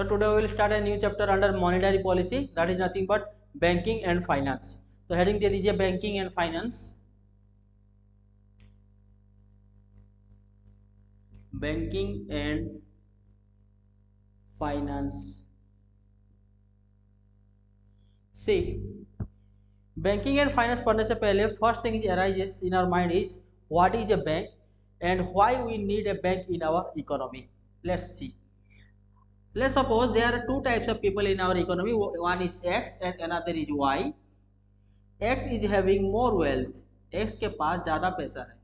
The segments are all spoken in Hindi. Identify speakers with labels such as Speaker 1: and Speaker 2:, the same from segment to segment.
Speaker 1: So today we will start a new chapter under monetary policy, that is nothing but banking and finance. तो हेडिंग दे दीजिए banking and finance. Banking and finance. See banking and finance पढ़ने से पहले first thing is arises in our mind is what is a bank and why we need a bank in our economy. Let's see. Let's suppose there are two types of people in our economy. One is X and another is Y. X is having more wealth. X के पास ज़्यादा पैसा है.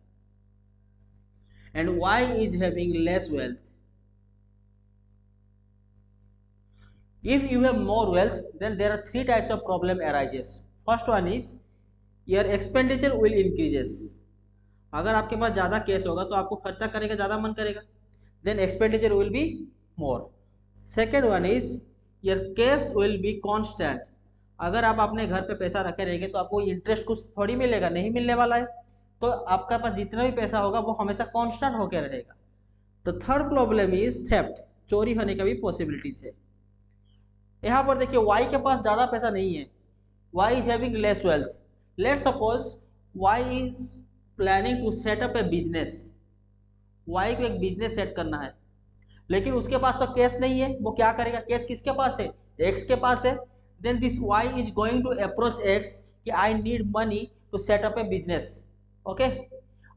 Speaker 1: And Y is having less wealth. If you have more wealth, then there are three types of problem arises. First one is your expenditure will increases. अगर आपके पास ज़्यादा कैश होगा तो आपको खर्चा करने का ज़्यादा मन करेगा. Then expenditure will be more. Second one is your cash will be constant. अगर आप अपने घर पे पैसा रखे रहेंगे तो आपको इंटरेस्ट कुछ थोड़ी मिलेगा, नहीं मिलने वाला है. तो आपका पास जितना भी पैसा होगा वो हमेशा कांस्टेंट होकर रहेगा. तो थर्ड प्रॉब्लम इज थेफ्ट. चोरी होने का भी पॉसिबिलिटीज है. यहाँ पर देखिए वाई के पास ज़्यादा पैसा नहीं है. Y is having less wealth. Let's suppose Y is planning to set up a business. Y को एक बिजनेस सेट करना है, लेकिन उसके पास तो कैश नहीं है. वो क्या करेगा? कैश किसके पास है? एक्स के पास है. Then this Y is going to approach X कि I need money to set up a business. Okay,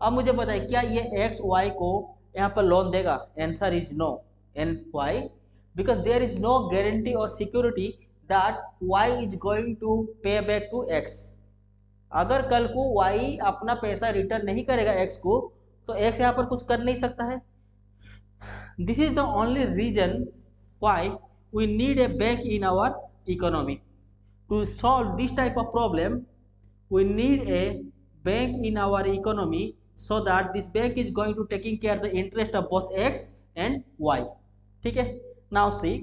Speaker 1: अब मुझे बताइए क्या ये एक्स वाई को यहाँ पर लोन देगा? Answer is no. And why? Because there is no guarantee और security that Y is going to pay back to X. अगर कल को वाई अपना पैसा रिटर्न नहीं करेगा एक्स को, तो एक्स यहाँ पर कुछ कर नहीं सकता है. This is the only reason why we need a bank in our economy. To solve this type of problem we need a bank in our economy so that this bank is going to taking care the interest of both x and y. ठीक है. now see,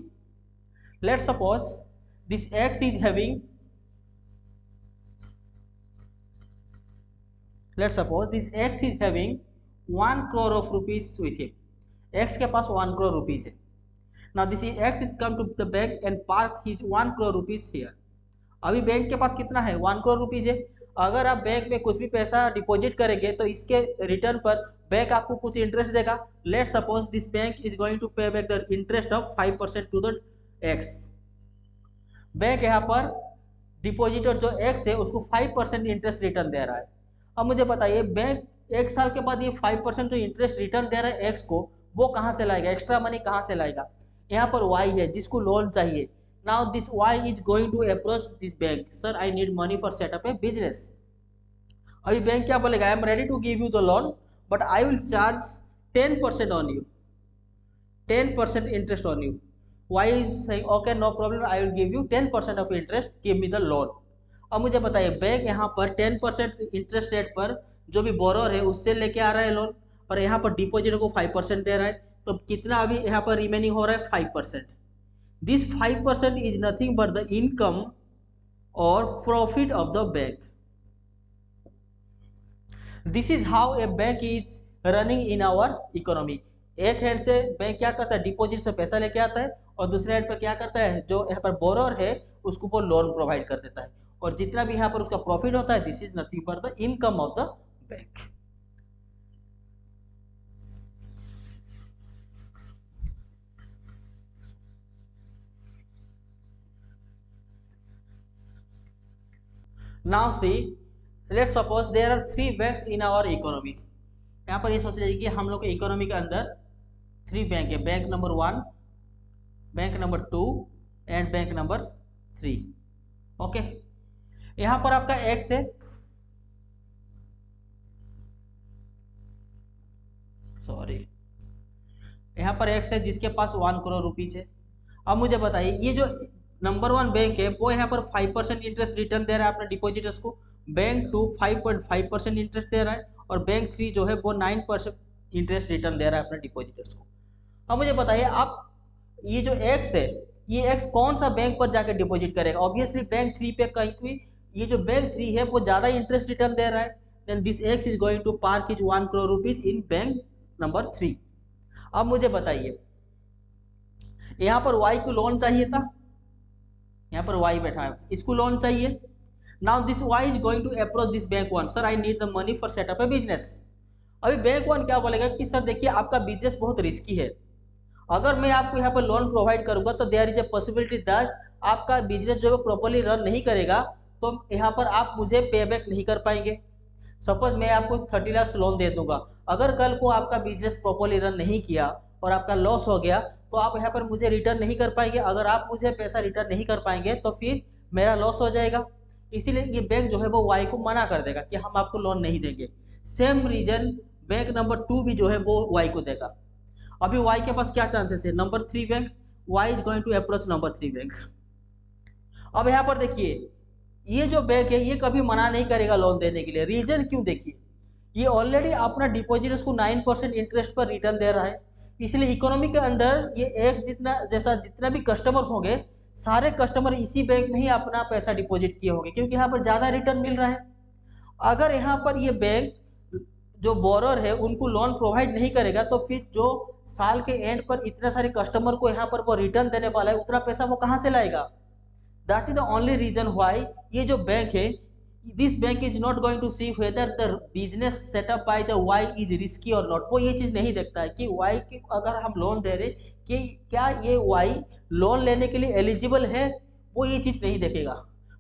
Speaker 1: let's suppose this x is having, let's suppose this x is having 1 crore of rupees with him. x के पास 1 crore rupees है. now this is x is come to the bank and park his 1 crore rupees here. अभी बैंक के पास कितना है? 1 crore rupees है. अगर आप बैंक में कुछ भी पैसा डिपॉजिट करेंगे तो इसके रिटर्न पर बैंक आपको कुछ इंटरेस्ट देगा. Let's suppose this bank is going to pay back the interest of 5% to the X. Bank यहाँ पर डिपॉजिटर जो एक्स है उसको 5% इंटरेस्ट रिटर्न दे रहा है. अब मुझे बताइए बैंक एक साल के बाद ये 5% जो इंटरेस्ट रिटर्न दे रहा है एक्स को, वो कहाँ से लाएगा? एक्स्ट्रा मनी कहाँ से लाएगा? यहाँ पर वाई है जिसको लोन चाहिए. Now this Y is going to approach this bank. Sir, I need money for set up a business. अभी बैंक क्या बोलेगा? I am ready to give you the loan, but I will charge 10% on you. 10% interest on you. Y is saying, okay, no problem. I will give you 10% of interest. Give me the loan. अब मुझे बताइए बैंक यहाँ पर 10% इंटरेस्ट रेट पर जो भी बोरोर है उससे लेके आ रहा है लोन, और यहाँ पर डिपॉजिटर को 5% दे रहा है. तो कितना अभी यहाँ पर रिमेनिंग हो रहा है? 5%. This 5% is nothing but the income or profit of the bank. This is how a bank is running in our economy. एक हैंड से बैंक क्या करता है? डिपॉजिट से पैसा लेके आता है, और दूसरे हैंड पर क्या करता है? जो यहाँ पर बोरोर है उसको वो लोन प्रोवाइड कर देता है, और जितना भी यहाँ पर उसका प्रॉफिट होता है this is nothing but the income of the bank. Now see, let's suppose there are 3 banks in our economy. यहाँ पर ये सोच लीजिए कि हम लोग के इकोनॉमी के अंदर 3 बैंक है. Bank number 1, bank number 2 and bank number 3. Okay, यहाँ पर आपका एक्स है, सॉरी, यहाँ पर एक्स है जिसके पास 1 करोड़ रुपीज है. अब मुझे बताइए ये जो नंबर 1 बैंक है वो यहाँ पर 5% इंटरेस्ट रिटर्न दे रहा है अपने डिपॉजिटर्स को. बैंक 2 5.5% इंटरेस्ट दे रहा है, और बैंक 3 जो है वो 9% इंटरेस्ट रिटर्न दे रहा है अपने डिपॉजिटर्स को. अब मुझे बताइए आप ये जो एक्स है, ये एक्स कौन सा बैंक पर जाकर डिपॉजिट करेगा? ऑब्वियसली बैंक 3 पे, कहीं ये जो बैंक 3 है वो ज़्यादा इंटरेस्ट रिटर्न दे रहा है. Then this X is going to park is 1 crore rupees in bank number 3. अब मुझे बताइए यहाँ पर वाई को लोन चाहिए था, यहाँ पर वाई बैठा है, इसको लोन चाहिए। Now this Y is going to approach this bank one, sir I need the money for setup a business. अभी बैंक वन क्या बोलेगा कि सर देखिए आपका बिजनेस बहुत रिस्की है, अगर मैं आपको यहाँ पर लोन प्रोवाइड करूंगा तो there is a possibility that आपका बिजनेस जो है प्रॉपर्ली रन नहीं करेगा, तो यहाँ पर आप मुझे पे बैक नहीं कर पाएंगे। सपोज मैं आपको 30 लाख लोन दे दूंगा, अगर कल को आपका बिजनेस प्रॉपर्ली रन नहीं किया और आपका लॉस हो गया तो आप यहाँ पर मुझे रिटर्न नहीं कर पाएंगे, अगर आप मुझे पैसा रिटर्न नहीं कर पाएंगे तो फिर मेरा लॉस हो जाएगा। इसीलिए ये बैंक जो है वो वाई को मना कर देगा कि हम आपको लोन नहीं देंगे। सेम रीजन बैंक नंबर 2 भी जो है वो वाई को देगा। अभी वाई के पास क्या चांसेस है, number 3 bank, Y is going to approach number 3 bank. अब यहाँ पर देखिए ये जो बैंक है ये कभी मना नहीं करेगा लोन देने के लिए, रीजन क्यों देखिए, ये ऑलरेडी अपना डिपॉजिटर्स को 9% इंटरेस्ट पर रिटर्न दे रहा है, इसलिए इकोनॉमी के अंदर ये एक जितना भी कस्टमर होंगे सारे कस्टमर इसी बैंक में ही अपना पैसा डिपॉजिट किए होंगे क्योंकि यहाँ पर ज़्यादा रिटर्न मिल रहा है। अगर यहाँ पर ये बैंक जो बोरर है उनको लोन प्रोवाइड नहीं करेगा तो फिर जो साल के एंड पर इतने सारे कस्टमर को यहाँ पर वो रिटर्न देने वाला है उतना पैसा वो कहाँ से लाएगा। That is the only reason why ये जो बैंक है, this bank is not going to see whether the business setup by the Y is risky और नॉट। वो ये चीज नहीं देखता है कि वाई की अगर हम लोन दे रहे कि क्या ये वाई लोन लेने के लिए एलिजिबल है, वो ये चीज नहीं देखेगा।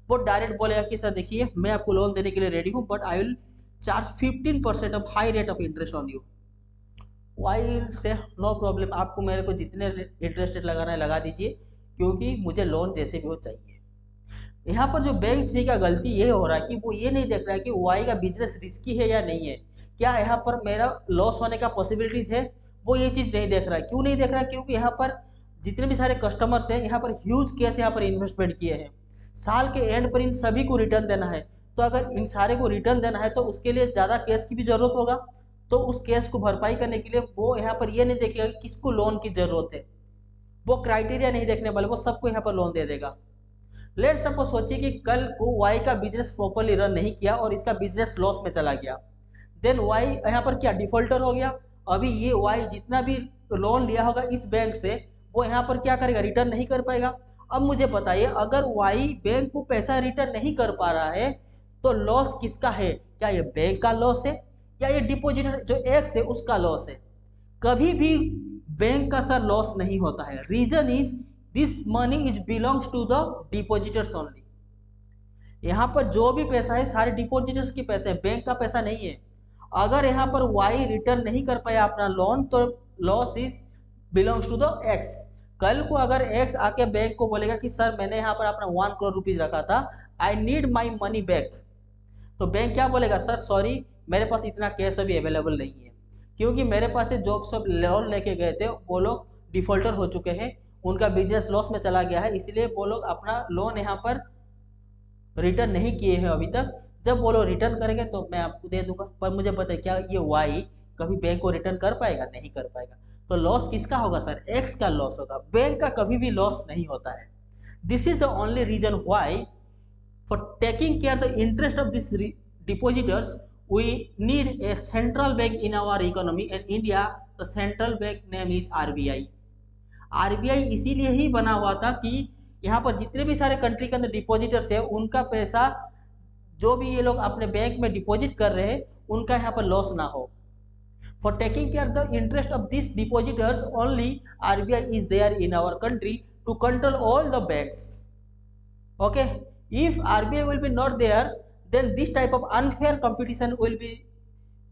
Speaker 1: वो डायरेक्ट बोलेगा कि सर देखिए मैं आपको लोन देने के लिए रेडी हूँ but I will charge 15% of high rate of interest on you. Y से नो प्रॉब्लम, आपको मेरे को जितने इंटरेस्ट रेट लगाना है लगा दीजिए क्योंकि मुझे लोन जैसे भी हो चाहिए। यहाँ पर जो बैंक थ्री का गलती ये हो रहा है कि वो ये नहीं देख रहा है कि वाई का बिजनेस रिस्की है या नहीं है, क्या यहाँ पर मेरा लॉस होने का पॉसिबिलिटीज है, वो ये चीज़ नहीं देख रहा है। क्यों नहीं देख रहा है, क्योंकि यहाँ पर जितने भी सारे कस्टमर्स हैं यहाँ पर ह्यूज केस यहाँ पर इन्वेस्टमेंट किए हैं, साल के एंड पर इन सभी को रिटर्न देना है, तो अगर इन सारे को रिटर्न देना है तो उसके लिए ज़्यादा कैश की भी जरूरत होगा, तो उस केस को भरपाई करने के लिए वो यहाँ पर ये नहीं देखेगा कि किसको लोन की जरूरत है, वो क्राइटेरिया नहीं देखने वाले, वो सबको यहाँ पर लोन दे देगा। लेट सपोज सोचिए कि कल को वाई का बिजनेस प्रॉपर्ली रन नहीं किया और इसका बिजनेस लॉस में चला गया, देन वाई यहाँ पर क्या डिफॉल्टर हो गया। अभी ये वाई जितना भी लोन लिया होगा इस बैंक से वो यहाँ पर क्या करेगा, रिटर्न नहीं कर पाएगा। अब मुझे बताइए अगर वाई बैंक को पैसा रिटर्न नहीं कर पा रहा है तो लॉस किसका है, क्या ये बैंक का लॉस है या ये डिपॉजिटर जो एक्स है उसका लॉस है। कभी भी बैंक का सर लॉस नहीं होता है, reason is this money is belongs to the depositors only. यहाँ पर जो भी पैसा है सारे डिपॉजिटर्स के पैसे हैं, बैंक का पैसा नहीं है। अगर यहाँ पर वाई रिटर्न नहीं कर पाया अपना लोन तो loss is belongs to the X. कल को अगर एक्स आके बैंक को बोलेगा कि सर मैंने यहाँ पर अपना 1 करोड़ रुपीज रखा था, I need my money back, तो बैंक क्या बोलेगा, सर सॉरी मेरे पास इतना कैश अभी अवेलेबल नहीं है क्योंकि मेरे पास से जो सब लोन लेके गए थे वो लोग डिफॉल्टर हो चुके हैं, उनका बिजनेस लॉस में चला गया है, इसलिए वो लोग अपना लोन यहाँ पर रिटर्न नहीं किए हैं अभी तक, जब वो लोग रिटर्न करेंगे तो मैं आपको दे दूंगा। पर मुझे पता है क्या ये वाई कभी बैंक को रिटर्न कर पाएगा, नहीं कर पाएगा, तो लॉस किसका होगा सर, एक्स का लॉस होगा, बैंक का कभी भी लॉस नहीं होता है। This is the only reason why for taking care the interest of these depositors we need a central bank in our economy and India the central bank name is RBI। RBI इसीलिए ही बना हुआ था कि यहाँ पर जितने भी सारे कंट्री के अंदर डिपॉजिटर्स है उनका पैसा जो भी ये लोग अपने बैंक में डिपॉजिट कर रहे हैं उनका यहाँ पर लॉस ना हो। For taking care the interest of these depositors only RBI is there in our country to control all the banks। Okay, if RBI will be not there then this type of unfair competition will be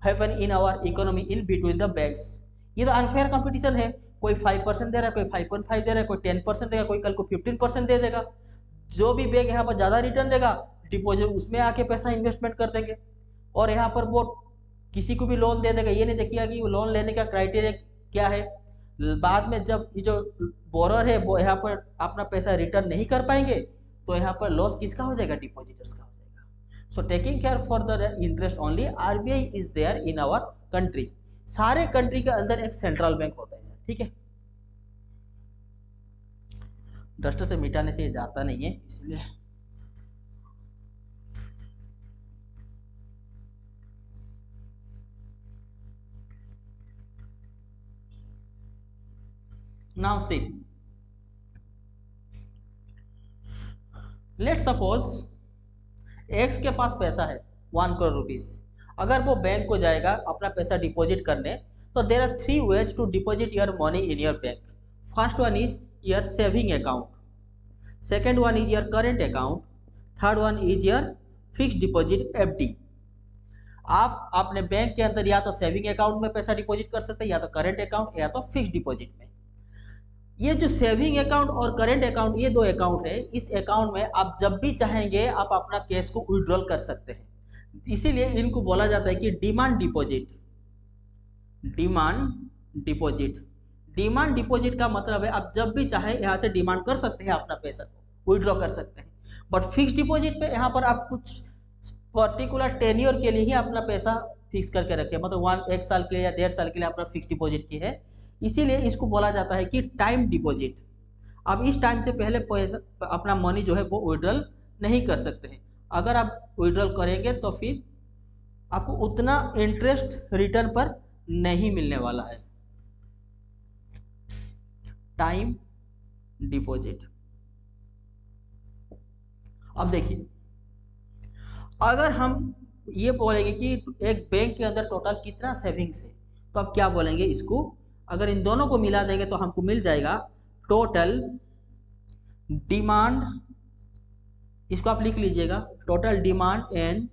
Speaker 1: happen in our economy in between the banks। ये तो अनफेयर कंपटीशन है, कोई 5% दे रहा है, कोई 5.5 दे रहा है, कोई 10% देगा, कोई कल को 15% दे देगा। जो भी बैंक यहाँ पर ज़्यादा रिटर्न देगा डिपॉजिट उसमें आके पैसा इन्वेस्टमेंट कर देंगे और यहाँ पर वो किसी को भी लोन दे देगा, ये नहीं देखिएगा कि वो लोन लेने का क्राइटेरिया क्या है। बाद में जब ये जो बोरर है वो यहाँ पर अपना पैसा रिटर्न नहीं कर पाएंगे तो यहाँ पर लॉस किसका हो जाएगा, डिपॉजिटर्स का हो जाएगा। So taking care for the interest only RBI is there in our country. सारे कंट्री के अंदर एक सेंट्रल बैंक होता है सर, ठीक है। डस्टर से मिटाने से ये जाता नहीं है इसलिए। Now see let suppose x के पास पैसा है 1 करोड़ रुपीज। अगर वो बैंक को जाएगा अपना पैसा डिपॉजिट करने, तो there are 3 ways to deposit your money in your bank. First one is your saving account, second one is your current account, third one is your fixed deposit FD. आप अपने बैंक के अंदर या तो सेविंग अकाउंट में पैसा डिपॉजिट कर सकते हैं, या तो करेंट अकाउंट, या तो फिक्स्ड डिपॉजिट में। ये जो सेविंग अकाउंट और करेंट अकाउंट, ये दो अकाउंट है, इस अकाउंट में आप जब भी चाहेंगे आप अपना कैश को विड्रॉल कर सकते हैं। इसीलिए इनको बोला जाता है कि demand deposit. Demand deposit, demand deposit का मतलब है आप जब भी चाहे यहाँ से डिमांड कर सकते हैं, अपना पैसा को विड्रॉ कर सकते हैं। बट फिक्स डिपॉजिट पे यहाँ पर आप कुछ पर्टिकुलर टेन्योर के लिए ही अपना पैसा फिक्स करके रखें, मतलब 1 साल के लिए या 1.5 साल के लिए अपना फिक्स डिपॉजिट की है, इसीलिए इसको बोला जाता है कि टाइम डिपॉजिट। अब इस टाइम से पहले पैसा अपना मनी जो है वो विड्रॉल नहीं कर सकते हैं। अगर आप विड्रॉल करेंगे तो फिर आपको उतना इंटरेस्ट रिटर्न पर नहीं मिलने वाला है। Time deposit. अब देखिए, अगर हम ये बोलेंगे कि एक बैंक के अंदर टोटल कितना सेविंग्स है, तो आप क्या बोलेंगे इसको, अगर इन दोनों को मिला देंगे तो हमको मिल जाएगा टोटल डिमांड, इसको आप लिख लीजिएगा, total demand and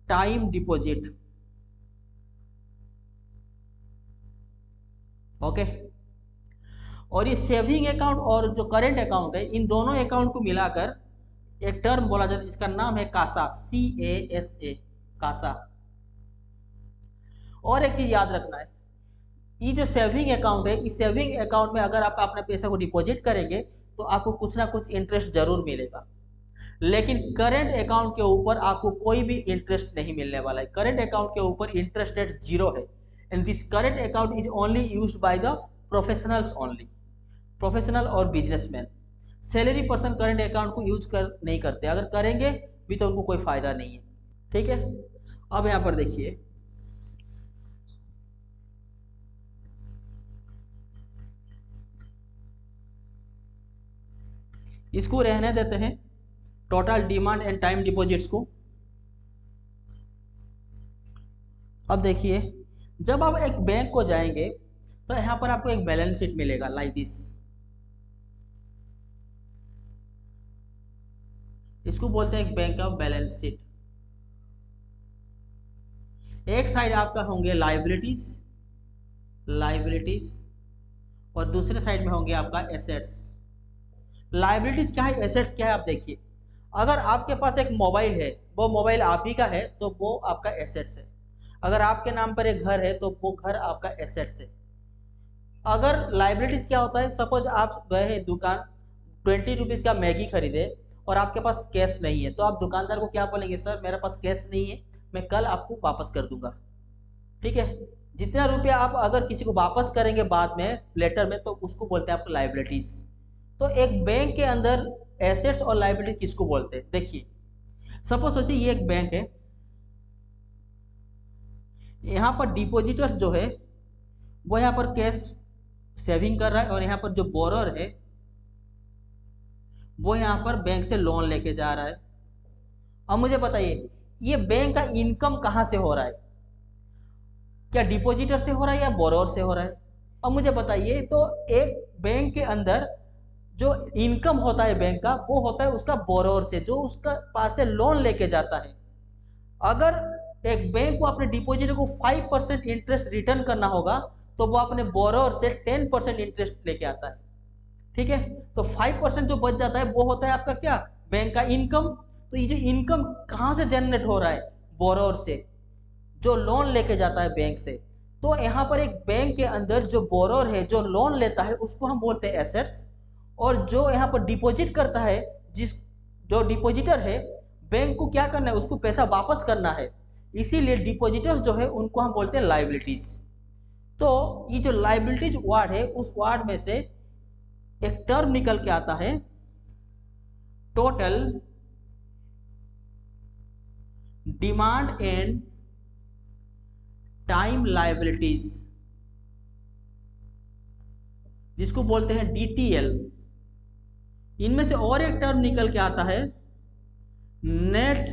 Speaker 1: time deposit. Okay. और ये सेविंग अकाउंट और जो करेंट अकाउंट है, इन दोनों अकाउंट को मिलाकर एक टर्म बोला जाता है जिसका नाम है कासा, CASA, कासा। और एक चीज याद रखना है, ये जो सेविंग अकाउंट है, इस सेविंग अकाउंट में अगर आप अपने पैसे को डिपॉजिट करेंगे तो आपको कुछ ना कुछ इंटरेस्ट जरूर मिलेगा, लेकिन करेंट अकाउंट के ऊपर आपको कोई भी इंटरेस्ट नहीं मिलने वाला है। करेंट अकाउंट के ऊपर इंटरेस्ट रेट 0 है, and this current account is only used by the professionals only, professional और businessman. Salary person current account को यूज नहीं करते, अगर करेंगे भी तो उनको कोई फायदा नहीं है। ठीक है। अब यहां पर देखिए, इसको रहने देते हैं, total demand and time deposits को। अब देखिए, जब आप एक बैंक को जाएंगे तो यहां पर आपको एक बैलेंस शीट मिलेगा लाइक दिस, इसको बोलते हैं एक बैंक का बैलेंस शीट। एक साइड आपका होंगे लाइबिलिटीज, लाइबिलिटीज, और दूसरे साइड में होंगे आपका एसेट्स। लाइबिलिटीज क्या है, एसेट्स क्या है, आप देखिए, अगर आपके पास एक मोबाइल है, वो मोबाइल आप ही का है, तो वो आपका एसेट्स है। अगर आपके नाम पर एक घर है तो वो घर आपका एसेट्स है। अगर लाइबिलिटीज क्या होता है, सपोज आप गए हैं दुकान, 20 रुपीज़ का मैगी खरीदे और आपके पास कैश नहीं है, तो आप दुकानदार को क्या बोलेंगे, सर मेरे पास कैश नहीं है, मैं कल आपको वापस कर दूंगा। ठीक है। जितना रुपया आप अगर किसी को वापस करेंगे बाद में लेटर में, तो उसको बोलते हैं आपको लाइबिलिटीज। तो एक बैंक के अंदर एसेट्स और लाइबिलिटी किसको बोलते हैं, देखिए, सपोज सोचिए ये एक बैंक है, यहाँ पर डिपॉजिटर्स जो है वो यहाँ पर कैश सेविंग कर रहा है, और यहाँ पर जो बोरर है वो यहाँ पर बैंक से लोन लेके जा रहा है। अब मुझे बताइए, ये बैंक का इनकम कहाँ से हो रहा है, क्या डिपॉजिटर से हो रहा है या बोरोवर से हो रहा है? अब मुझे बताइए, तो एक बैंक के अंदर जो इनकम होता है बैंक का, वो होता है उसका बोरोवर से, जो उसका पास से लोन लेके जाता है। अगर एक बैंक को अपने डिपॉजिटर को 5% इंटरेस्ट रिटर्न करना होगा, तो वो अपने बोरोवर से 10% इंटरेस्ट लेके आता है। ठीक है। तो 5% जो बच जाता है वो होता है आपका क्या, बैंक का इनकम। तो ये जो इनकम कहाँ से जनरेट हो रहा है, बोरोवर से, जो लोन लेके जाता है बैंक से। तो यहाँ पर एक बैंक के अंदर जो बोरोवर है, जो लोन लेता है, उसको हम बोलते हैं एसेट्स, और जो यहाँ पर डिपॉजिट करता है, जो डिपॉजिटर है, बैंक को क्या करना है, उसको पैसा वापस करना है, इसीलिए डिपॉजिटर्स जो है उनको हम बोलते हैं लाइबिलिटीज। तो ये जो लाइबिलिटीज वर्ड है, उस वर्ड में से एक टर्म निकल के आता है total demand and time liabilities, जिसको बोलते हैं DTL, इनमें से और एक टर्म निकल के आता है net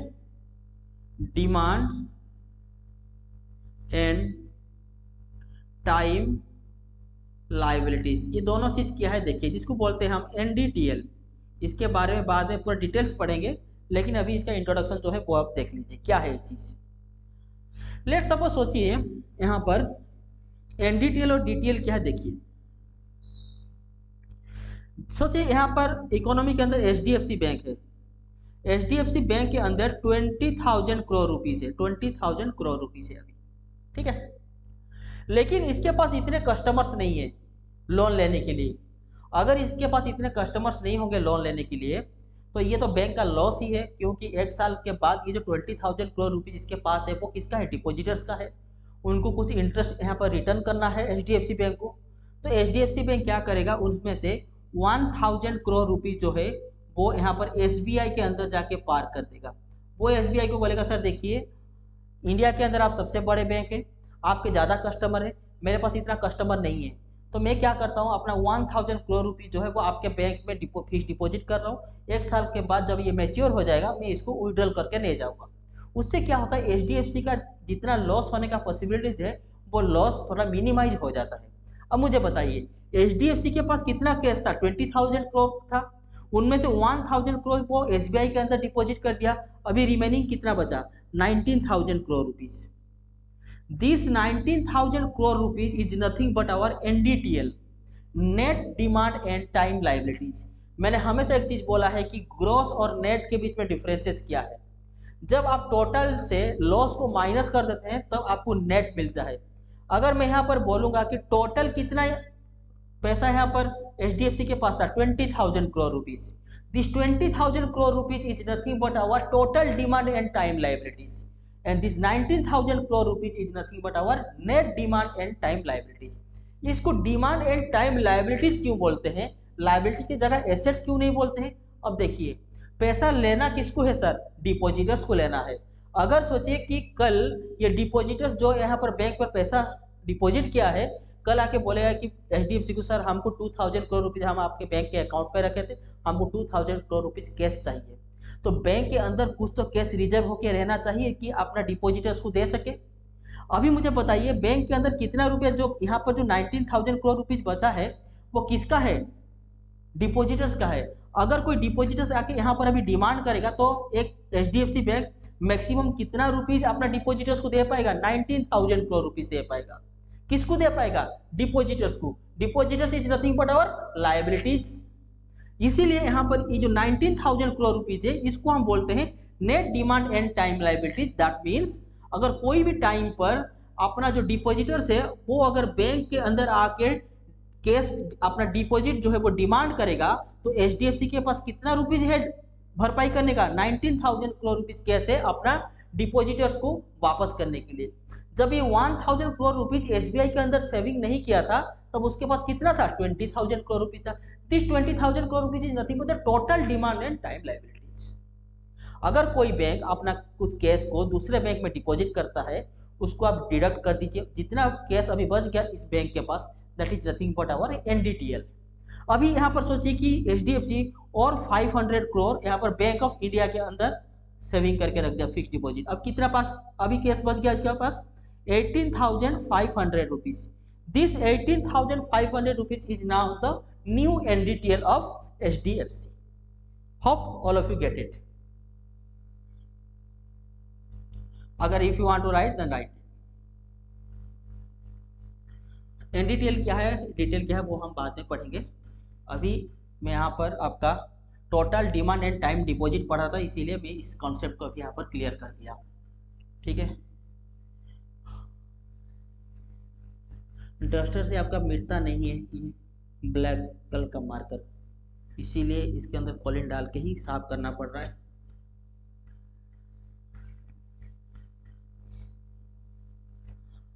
Speaker 1: demand and time liabilities. ये दोनों चीज क्या है देखिए, जिसको बोलते हैं हम एनडीटीएल। इसके बारे में बाद में पूरा डिटेल्स पढ़ेंगे, लेकिन अभी इसका इंट्रोडक्शन जो है वो आप देख लीजिए क्या है ये चीज। लेट सपोज सोचिए यहाँ पर एनडीटीएल और डीटीएल क्या है देखिए। सोचिए यहाँ पर इकोनॉमी के अंदर एचडीएफसी बैंक है। एचडीएफसी बैंक के अंदर 20,000 करोड़ रुपीज है, 20,000 करोड़ रुपीज है अभी, ठीक है। लेकिन इसके पास इतने कस्टमर्स नहीं है लोन लेने के लिए। अगर इसके पास इतने कस्टमर्स नहीं होंगे लोन लेने के लिए, तो ये तो बैंक का लॉस ही है, क्योंकि एक साल के बाद ये जो 20,000 करोड़ रुपीज इसके पास है वो किसका है, डिपॉजिटर्स का है। उनको कुछ इंटरेस्ट यहाँ पर रिटर्न करना है एचडीएफसी बैंक को। तो एचडीएफसी बैंक क्या करेगा, उनमें से 1,000 करोड़ रुपीज जो है वो यहाँ पर एसबीआई के अंदर जाके पार कर देगा। वो एसबीआई को बोलेगा सर देखिए, इंडिया के अंदर आप सबसे बड़े बैंक है, आपके ज़्यादा कस्टमर है, मेरे पास इतना कस्टमर नहीं है, तो मैं क्या करता हूँ अपना 1,000 करोड़ रुपये जो है वो आपके बैंक में फिक्स डिपॉजिट कर रहा हूँ। एक साल के बाद जब ये मैच्योर हो जाएगा मैं इसको विड्रॉल करके ले जाऊँगा। उससे क्या होता है, एचडीएफसी का जितना लॉस होने का पॉसिबिलिटीज है वो लॉस थोड़ा मिनिमाइज हो जाता है। अब मुझे बताइए एचडीएफसी के पास कितना कैश था, 20,000 करोड़ था। उनमें से 1,000 करोड़ वो एसबीआई के अंदर डिपॉजिट कर दिया। अभी रिमेनिंग कितना बचा, 19,000 crore rupees. This 19,000 crore rupees is nothing but our NDTL, net demand and time liabilities. मैंने हमेशा एक चीज बोला है कि ग्रॉस और नेट के बीच में डिफरेंसेस क्या है। जब आप टोटल से लॉस को माइनस कर देते हैं तब आपको नेट मिलता है। अगर मैं यहाँ पर बोलूंगा कि टोटल कितना पैसा यहाँ पर एचडीएफसी के पास था, 20,000 crore rupees. This 20,000 crore rupees is nothing but our total demand and time liabilities, and this 19,000 crore rupees is nothing but our net demand and time liabilities। इसको डिमांड एंड टाइम लाइबिलिटीज क्यों बोलते हैं, लाइबिलिटीज की जगह एसेट्स क्यों नहीं बोलते हैं। अब देखिए पैसा लेना किसको है सर, डिपॉजिटर्स को लेना है। अगर सोचिए कि कल ये डिपॉजिटर्स जो यहाँ पर बैंक पर पैसा डिपॉजिट किया है, कल आके बोलेगा कि एचडीएफसी को सर हमको 2,000 करोड़ रुपीज हम आपके बैंक के अकाउंट पे रखे थे, हमको 2,000 करोड़ रुपीज कैश चाहिए। तो बैंक के अंदर कुछ तो कैश रिजर्व होके रहना चाहिए कि अपना डिपॉजिटर्स को दे सके। अभी मुझे बताइए बैंक के अंदर कितना रुपया, जो यहाँ पर जो 19,000 करोड़ रुपीज बचा है वो किसका है, डिपॉजिटर्स का है। अगर कोई डिपॉजिटर्स आके यहाँ पर अभी डिमांड करेगा तो एक एचडीएफसी बैंक मैक्सिमम कितना रुपीज अपना डिपॉजिटर्स को दे पाएगा, 19,000 करोड़ रुपीज दे पाएगा। किसको दे पाएगा, डिपॉजिटर्स को। Depositors is nothing but our liabilities. इसीलिए यहाँ पर ये जो 19,000 करोड़ रुपीज है इसको हम बोलते हैं net demand and time liabilities. That means अगर कोई भी टाइम पर अपना जो डिपॉजिटर्स है वो अगर बैंक के अंदर आके कैश अपना डिपॉजिट जो है वो डिमांड करेगा, तो एचडीएफसी के पास कितना रुपीज है भरपाई करने का, 19,000 करोड़ रुपीज कैश है अपना डिपॉजिटर्स को वापस करने के लिए। जब ये 1,000 करोड़ रुपीज एसबीआई के अंदर सेविंग नहीं किया था तब उसके पास कितना था, 20,000 करोड़ रुपीज था। This 20,000 crore rupees is nothing but the total demand and time liabilities. अगर कोई बैंक अपना कुछ कैश को दूसरे बैंक में डिपॉजिट करता है, उसको आप डिडक्ट कर दीजिए, जितना कैश अभी बच गया इस बैंक के पास, that is nothing but our NDTL. अभी यहाँ पर सोचिए कि एचडीएफसी और 500 करोड़ यहाँ पर बैंक ऑफ इंडिया के अंदर सेविंग करके रख दिया फिक्स डिपॉजिट। अब कितना पास अभी कैश बच गया इसके पास, 18,500 rupees. This 18,500 rupees is now the new NDTL of HDFC. Hope all of you get it. अगर if you want to write then write. NDTL क्या है, डिटेल क्या है वो हम बाद में पढ़ेंगे। अभी मैं यहाँ पर आपका total demand and time deposit पढ़ा था, इसीलिए मैं इस कॉन्सेप्ट को अभी यहाँ पर क्लियर कर दिया, ठीक है। डस्टर से आपका मिटता नहीं है ब्लैक कलर का मार्कर, इसीलिए इसके अंदर कॉलिन डाल के ही साफ करना पड़ रहा है।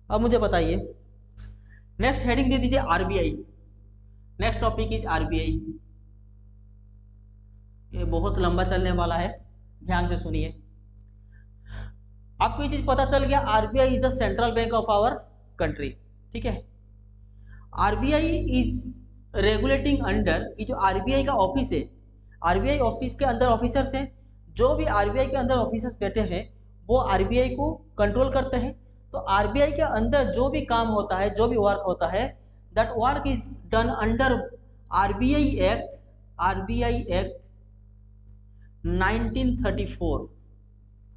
Speaker 1: अब मुझे बताइए नेक्स्ट हेडिंग दे दीजिए RBI. Next topic is RBI. ये बहुत लंबा चलने वाला है, ध्यान से सुनिए। आपको ये चीज पता चल गया, RBI is the central bank of our country, ठीक है। आरबीआई इज रेगुलेटिंग अंडर, ये जो आरबीआई का ऑफिस है आरबीआई ऑफिस के अंदर ऑफिसर्स हैं, जो भी आरबीआई के अंदर ऑफिसर्स बैठे हैं वो आरबीआई को कंट्रोल करते हैं। तो आरबीआई के अंदर जो भी काम होता है, जो भी वर्क होता है, that work is done under RBI act, RBI act 1934,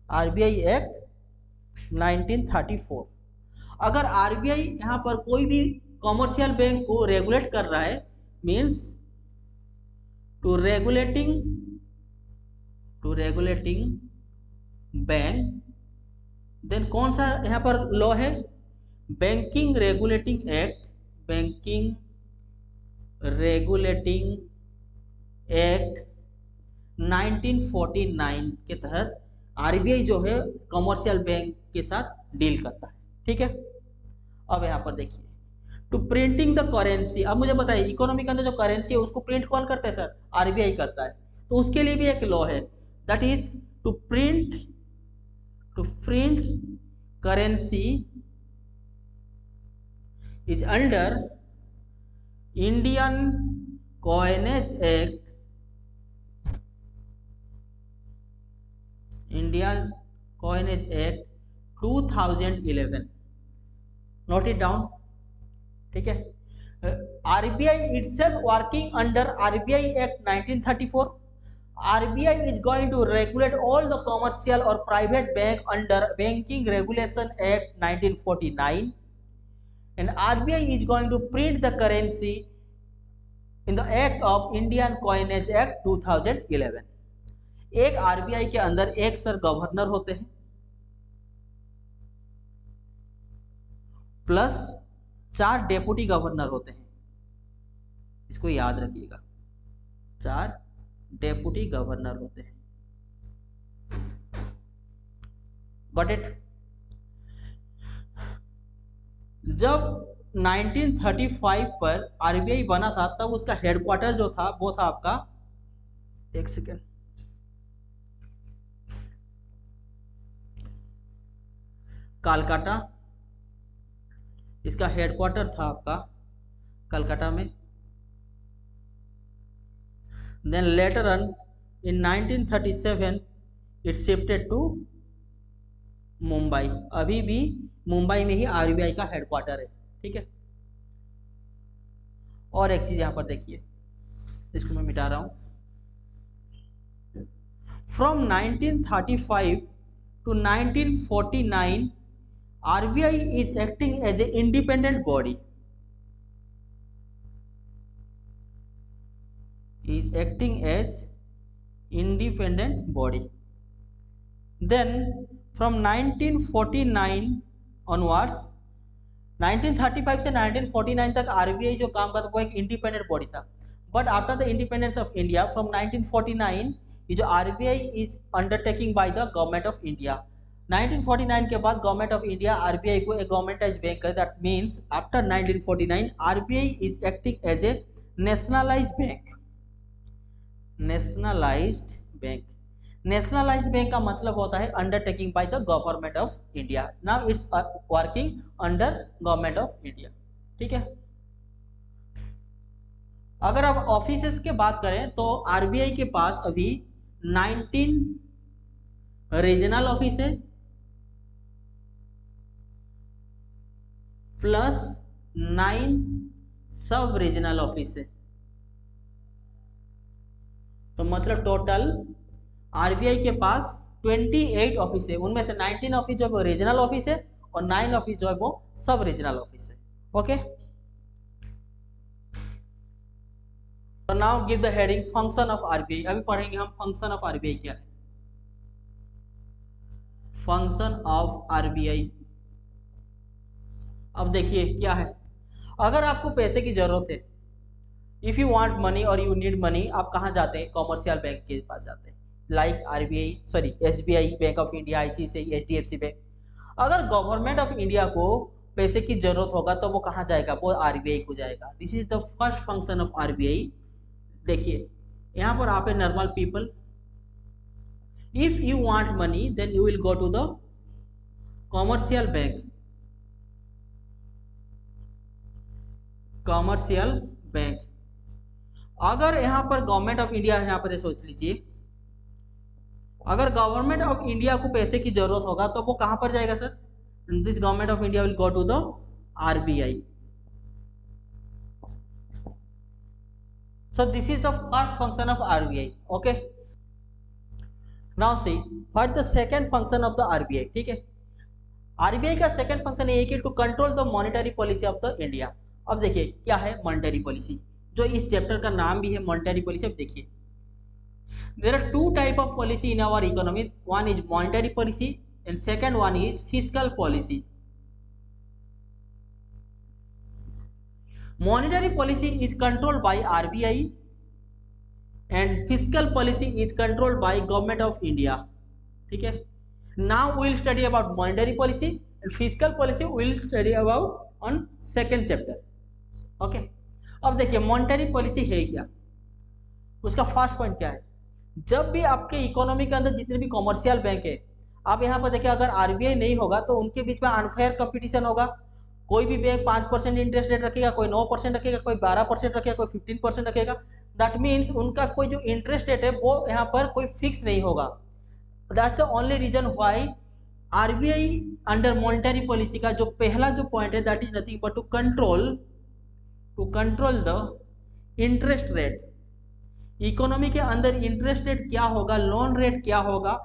Speaker 1: RBI act 1934। अगर आरबीआई यहाँ पर कोई भी कॉमर्शियल बैंक को रेगुलेट कर रहा है, means to regulating bank, then कौन सा यहाँ पर लॉ है, banking regulating act, banking regulating act 1949 के तहत आरबीआई जो है कमर्शियल बैंक के साथ डील करता है। ठीक है, अब यहाँ पर देखिए, टू प्रिंटिंग द करेंसी। अब मुझे बताइए इकोनॉमी के अंदर जो करेंसी है उसको प्रिंट कौन करता है सर, आरबीआई करता है। तो उसके लिए भी एक लॉ है, that is to print currency is under Indian coinage act, Indian coinage act 2011। Note it down. ठीक है, RBI itself working under RBI act 1934। RBI is going to regulate all the commercial or private bank under Banking Regulation Act 1949, and RBI is going to print the currency in the Act of Indian Coinage Act 2011। एक आरबीआई के अंदर एक सर गवर्नर होते हैं प्लस 4 डेप्यूटी गवर्नर होते हैं, इसको याद रखिएगा, 4 डेप्यूटी गवर्नर होते हैं। Got it. जब 1935 पर आरबीआई बना था तब उसका हेडक्वार्टर जो था वो था आपका, एक सेकेंड, कलकत्ता। इसका हेडक्वार्टर था आपका कलकत्ता में। Then later on in 1937 it shifted to Mumbai. अभी भी मुंबई में ही आरबीआई का हेडक्वार्टर है। ठीक है, और एक चीज यहां पर देखिए, इसको मैं मिटा रहा हूं। From 1935 to 1949 RBI is acting as a independent body, is acting as independent body. Then from 1949 onwards, 1935 से 1949 तक आरबीआई जो काम करता वो एक इंडिपेंडेंट बॉडी था। But after the independence of India from 1949 ये जो RBI is undertaking by the government of India. 1949 के बाद गवर्नमेंट ऑफ इंडिया आरबीआई को एक गवर्नमेंटाइज बैंक करे। That means after 1949 RBI is acting as a nationalised bank. Nationalised bank, nationalised bank का मतलब होता है undertaking by the government of India. Now it's working under government of India. ठीक है, अगर आप ऑफिसेस के बात करें तो आरबीआई के पास अभी 19 रीजनल ऑफिस है प्लस 9 सब रीजनल ऑफिस है। तो मतलब टोटल आरबीआई के पास 28 ऑफिस है, उनमें से 19 ऑफिस जो है वो रीजनल ऑफिस है और 9 ऑफिस जो है वो सब रीजनल ऑफिस है। ओके, तो now give the heading function of RBI. अभी पढ़ेंगे हम फंक्शन ऑफ आरबीआई क्या है। फंक्शन ऑफ आरबीआई, अब देखिए क्या है। अगर आपको पैसे की जरूरत है, इफ यू वांट मनी और यू नीड मनी, आप कहाँ जाते हैं, कॉमर्शियल बैंक के पास जाते हैं, like RBI, sorry SBI, bank of India, ICICI, HDFC bank. अगर गवर्नमेंट ऑफ इंडिया को पैसे की जरूरत होगा तो वो कहाँ जाएगा, वो आरबीआई को जाएगा। This is the first function of RBI. देखिए यहाँ पर आप a normal people, if you want money then you will go to the commercial bank, commercial bank. अगर यहाँ पर गवर्नमेंट ऑफ इंडिया, यहाँ पर सोच लीजिए, अगर गवर्नमेंट ऑफ इंडिया को पैसे की जरूरत होगा तो वो कहाँ पर जाएगा sir? This government of India will go to the RBI. So this is the first function of RBI. Okay. Now see what the second function of the RBI. ठीक है, आरबीआई का सेकंड फंक्शन ये है कि to control the monetary policy of the India. अब देखिए क्या है मॉनेटरी पॉलिसी, जो इस चैप्टर का नाम भी है मॉनेटरी पॉलिसी. अब देखिए there are two type of policy in our economy. One is monetary policy and second one is fiscal policy. Monetary policy is controlled by RBI and fiscal policy is controlled by Government of India. ठीक है. Now we will study about monetary policy and fiscal policy we will study about on second chapter. Okay. अब देखिए monetary policy है क्या, उसका फर्स्ट पॉइंट क्या है. जब भी आपके इकोनॉमी के अंदर जितने भी कॉमर्शियल बैंक है, आप यहाँ पर देखिए अगर आरबीआई नहीं होगा तो उनके बीच में अनफेयर कंपटीशन होगा. कोई भी बैंक 5% इंटरेस्ट रेट रखेगा, कोई 9% रखेगा, कोई 12% रखेगा, कोई 15% रखेगा. दैट मीन्स उनका कोई जो इंटरेस्ट रेट है वो यहाँ पर कोई फिक्स नहीं होगा. That's the only reason why RBI under monetary policy का जो पहला जो पॉइंट है that is nothing but to control the interest rate. Economy के अंदर इंटरेस्ट रेट क्या होगा, लोन रेट क्या होगा,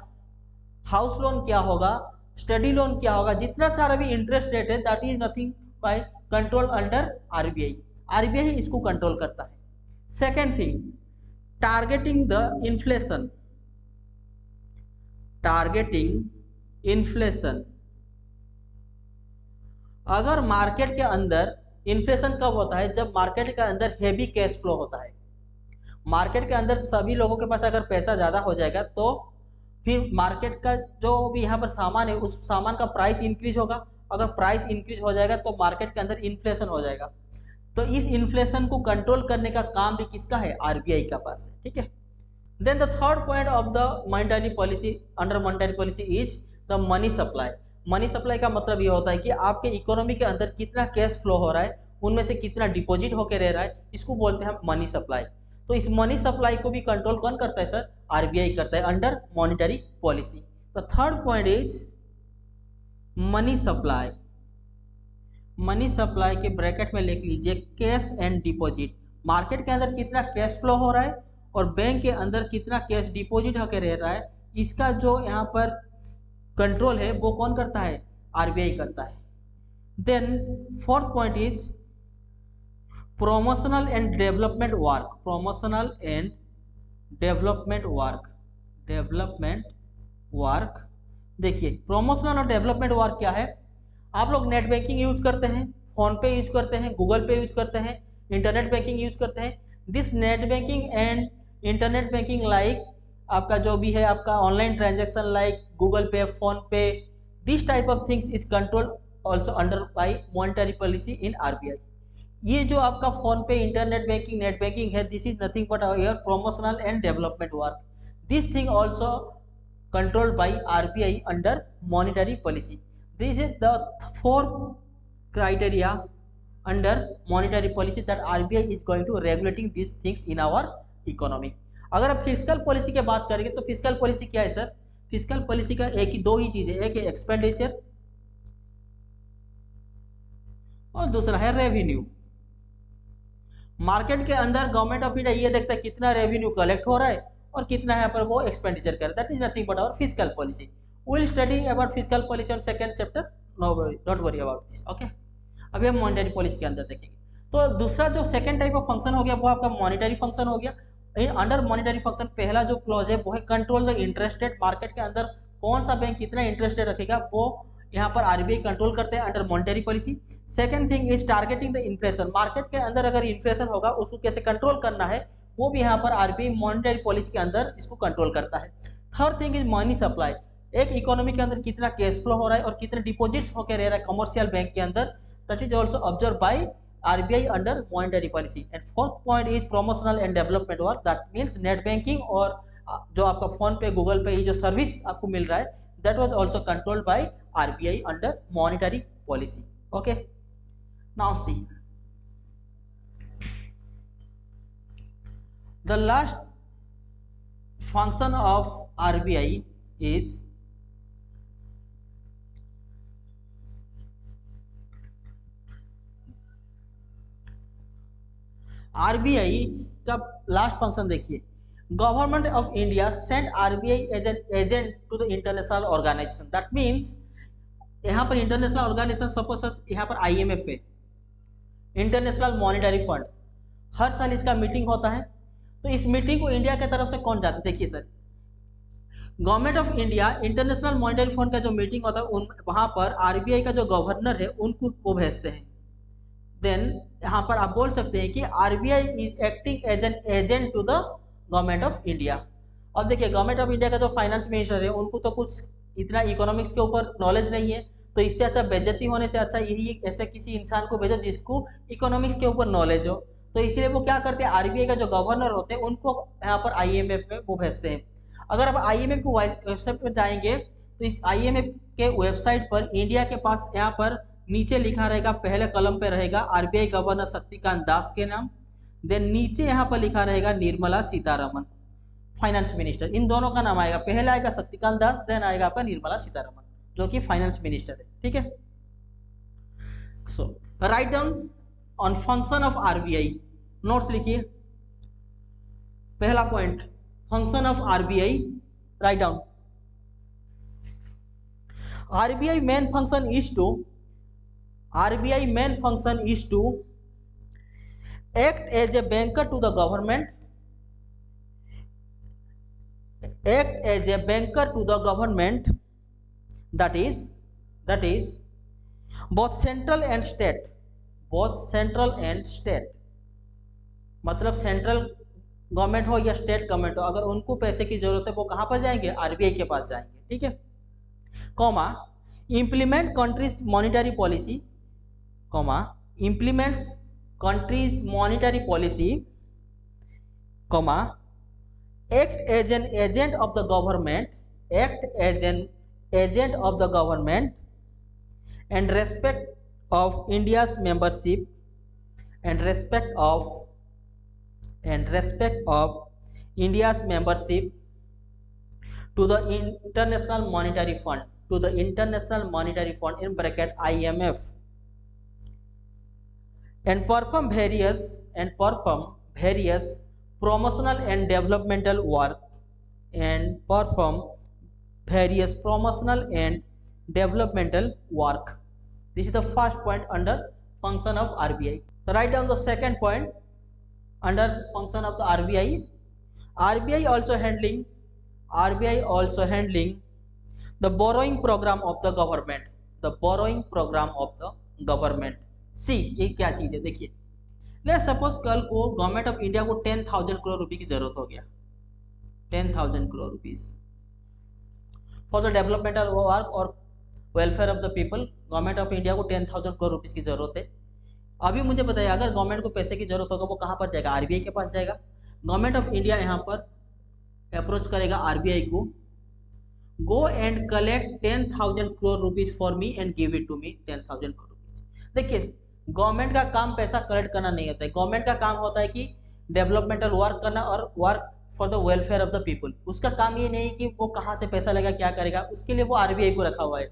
Speaker 1: हाउस लोन क्या होगा, स्टडी लोन क्या होगा, जितना सारा भी इंटरेस्ट रेट है that is nothing by control under RBI. RBI इसको कंट्रोल करता है. Second thing targeting the inflation. Targeting inflation. अगर मार्केट के अंदर इन्फ्लेशन कब होता है? जब मार्केट के अंदर हेवी कैश फ्लो होता है. मार्केट के अंदर सभी लोगों के पास अगर पैसा ज़्यादा हो जाएगा तो फिर मार्केट का जो भी यहाँ पर सामान है उस सामान का प्राइस इंक्रीज होगा. अगर प्राइस इंक्रीज हो जाएगा तो मार्केट के अंदर इन्फ्लेशन हो जाएगा. तो इस इन्फ्लेशन को कंट्रोल करने का काम भी किसका है? आरबीआई का पास है. ठीक है. Then the third point of the monetary policy under monetary policy is the money supply. Money supply का मतलब ये होता है कि आपके इकोनॉमी के अंदर कितना कैश फ्लो हो रहा है, उनमें से कितना डिपॉजिट होकर रह रहा है, इसको बोलते हैं मनी सप्लाई. तो इस मनी सप्लाई को भी कंट्रोल कौन करता है सर? आरबीआई करता है under monetary policy. The third point is money supply. Money supply के ब्रैकेट में लिख लीजिए कैश एंड डिपॉजिट. मार्केट के अंदर कितना कैश फ्लो हो रहा है और बैंक के अंदर कितना कैश डिपॉजिट होकर रह रहा है, इसका जो यहाँ पर कंट्रोल है वो कौन करता है? आरबीआई करता है. Then fourth point is promotional and development work. promotional and development work. देखिए promotional और development work क्या है? आप लोग नेट बैंकिंग यूज करते हैं, फोन पे यूज करते हैं, गूगल पे यूज करते हैं, इंटरनेट बैंकिंग यूज करते हैं. This net banking and internet banking like आपका जो भी है आपका ऑनलाइन ट्रांजेक्शन लाइक गूगल पे, फोन पे, this type of things is control also under by monetary policy in RBI. ये जो आपका फोन पे, इंटरनेट बैंकिंग, नेट बैंकिंग है, this is nothing but your promotional and development work. This thing also controlled by RBI under monetary policy. This is the four criteria under monetary policy that RBI is going to regulating this things in our economy. अगर आप फिस्कल पॉलिसी की बात करेंगे तो फिस्कल पॉलिसी क्या है सर? फिस्कल पॉलिसी का दो ही चीज है, एक है एक्सपेंडिचर और दूसरा है रेवेन्यू. मार्केट के अंदर गवर्नमेंट ऑफ इंडिया ये देखता है कितना रेवेन्यू कलेक्ट हो रहा है और कितना यहाँ पर वो एक्सपेंडिचर कर रहा है. That is nothing but our fiscal policy. We will study about fiscal policy on second chapter. Don't worry about this. Okay. अभी हम मॉनेटरी पॉलिसी के अंदर देखेंगे. तो दूसरा जो सेकंड टाइप ऑफ फंक्शन हो गया वो आपका मॉनेटरी फंक्शन हो गया. अंडर मॉनेटरी फंक्शन पहला जो क्लॉज है वो है control the interest rate. Market के अंदर कौन सा बैंक कितना इंटरेस्ट रेट रखेगा वो यहाँ पर आरबीआई कंट्रोल करते हैं under monetary policy. Second thing is targeting the inflation. Market के अंदर अगर इन्फ्लेशन होगा उसको कैसे कंट्रोल करना है वो भी यहाँ पर आरबीआई मॉनेटरी पॉलिसी के अंदर इसको कंट्रोल करता है. Third thing is money supply. एक इकोनॉमी के अंदर कितना कैश फ्लो हो रहा है और कितने डिपॉजिट्स होकर रह रहा है कमर्शियल बैंक के अंदर, that is also observe by RBI under monetary policy. And fourth point is promotional and development work. That means net banking और जो आपका फोन पे, गूगल पे, ये जो सर्विस आपको मिल रहा है that was also controlled by RBI under monetary policy. Okay, now see The last function of RBI is RBI का लास्ट फंक्शन देखिए, government of India send RBI as an agent to the international organisation. That means यहाँ पर इंटरनेशनल ऑर्गेनाइजेशन सपोज यहाँ पर आईएमएफ है, इंटरनेशनल मॉनिटरी फंड, हर साल इसका मीटिंग होता है। तो इस मीटिंग को इंडिया की तरफ से कौन जाता है? देखिए sir, government of India international monetary fund का जो मीटिंग होता है वहां पर आरबीआई का जो गवर्नर है उनको वो भेजते हैं। देन यहाँ पर आप बोल सकते हैं कि RBI is acting as an agent to the government of India. अब देखिए, गवर्नमेंट ऑफ इंडिया का जो फाइनेंस मिनिस्टर है उनको तो कुछ इतना इकोनॉमिक्स के ऊपर नॉलेज नहीं है, तो इससे अच्छा बेइज्जती होने से अच्छा यही ऐसे किसी इंसान को भेजो जिसको इकोनॉमिक्स के ऊपर नॉलेज हो। तो इसलिए वो क्या करते हैं, आरबीआई का जो गवर्नर होते हैं उनको यहाँ पर आईएमएफ में वो भेजते हैं। अगर आप आईएमएफ की वेबसाइट पर जाएंगे तो इस आईएमएफ के वेबसाइट पर इंडिया के पास यहाँ पर नीचे लिखा रहेगा, पहले कॉलम पे रहेगा आरबीआई गवर्नर शक्तिकांत दास के नाम, देन नीचे यहाँ पर लिखा रहेगा निर्मला सीतारमन फाइनेंस मिनिस्टर। इन दोनों का नाम आएगा, पहले आएगा शक्तिकांत दास, देन आएगा आपका निर्मला सीतारमन जो कि फाइनेंस मिनिस्टर है। ठीक है, so write down on function of RBI, notes लिखिए। पहला point, function of RBI, write down. RBI main function is to RBI main function is to act as a banker to the government, act as a banker to the government, that is both central and state, both central and state, मतलब सेंट्रल गवर्नमेंट हो या स्टेट गवर्नमेंट हो, अगर उनको पैसे की जरूरत है वो कहाँ पर जाएंगे? आरबीआई के पास जाएंगे। ठीक है, comma implement countries monetary policy, comma implements country's monetary policy, comma act as an agent of the government, act as an agent of the government and respect of India's membership and respect of India's membership to the International Monetary Fund, to the International Monetary Fund in bracket IMF, and perform various promotional and developmental work, and perform various promotional and developmental work. This is the first point under function of RBI. So write down the second point under function of the RBI. RBI also handling the borrowing program of the government, the borrowing program of the government. सी, ये क्या चीज है? देखिए, लेट सपोज कल को गवर्नमेंट ऑफ इंडिया को 10,000 करोड़ रुपए की जरूरत हो गया, 10,000 crore rupees for the developmental work और welfare of the people. Government of India को 10,000 करोड़ रुपीस की जरूरत है। अभी मुझे बताइए, अगर गवर्नमेंट को पैसे की जरूरत होगा वो कहाँ पर जाएगा? आरबीआई के पास जाएगा। गवर्नमेंट ऑफ इंडिया यहाँ पर अप्रोच करेगा आरबीआई को, go and collect 10,000 crore rupees for me and give it to me 10,000 crore rupees. देखिए, गवर्नमेंट का काम पैसा कलेक्ट करना नहीं होता है, गवर्नमेंट का काम होता है कि डेवलपमेंटल वर्क करना और work for the welfare of the people. उसका काम ये नहीं कि वो कहाँ से पैसा लेगा, क्या करेगा, उसके लिए वो आरबीआई को रखा हुआ है।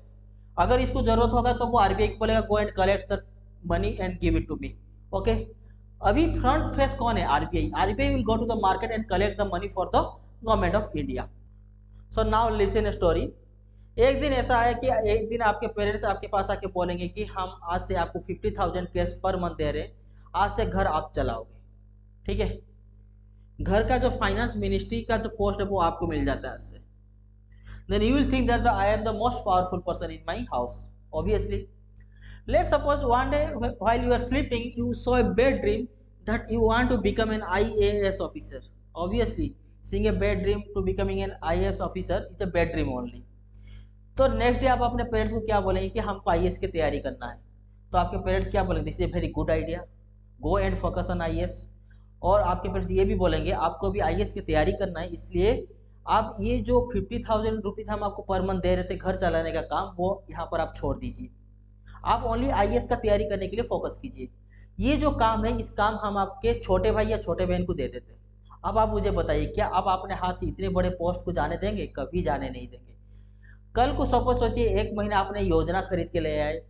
Speaker 1: अगर इसको जरूरत होगा तो वो आरबीआई को बोलेगा go and collect the money and give it to me. Okay, अभी फ्रंट फेस कौन है? RBI. RBI will go to the market and collect the money for the government of India. So now listen story. एक दिन ऐसा है कि एक दिन आपके पेरेंट्स आपके पास आके बोलेंगे कि हम आज से आपको 50,000 कैश पर मंथ दे रहे हैं, आज से घर आप चलाओगे। ठीक है, घर का जो फाइनेंस मिनिस्ट्री का जो पोस्ट है वो आपको मिल जाता है इससे। Then you will think that I am the most powerful person in my house. Obviously, let's suppose one day while you are sleeping you saw a bad dream that you want to become an IAS officer. Obviously, seeing a bad dream to becoming an IAS officer is a bad dream only. तो नेक्स्ट डे आप अपने पेरेंट्स को क्या बोलेंगे कि हमको IAS की तैयारी करना है, तो आपके पेरेंट्स क्या बोलेंगे? This is a very good idea, go and focus on IAS। और आपके पेरेंट्स ये भी बोलेंगे आपको भी IAS की तैयारी करना है, इसलिए आप ये जो 50,000 रुपीज हम आपको पर मंथ दे रहे थे घर चलाने का काम, वो यहाँ पर आप छोड़ दीजिए, आप ओनली IAS का तैयारी करने के लिए फोकस कीजिए। ये जो काम है इस काम हम आपके छोटे भाई या छोटे बहन को दे देते हैं, अब आप मुझे बताइए, क्या आप अपने हाथ से इतने बड़े पोस्ट को जाने देंगे? कभी जाने नहीं देंगे। कल को सपोज सोचिए 1 महीना आपने योजना खरीद के ले आए,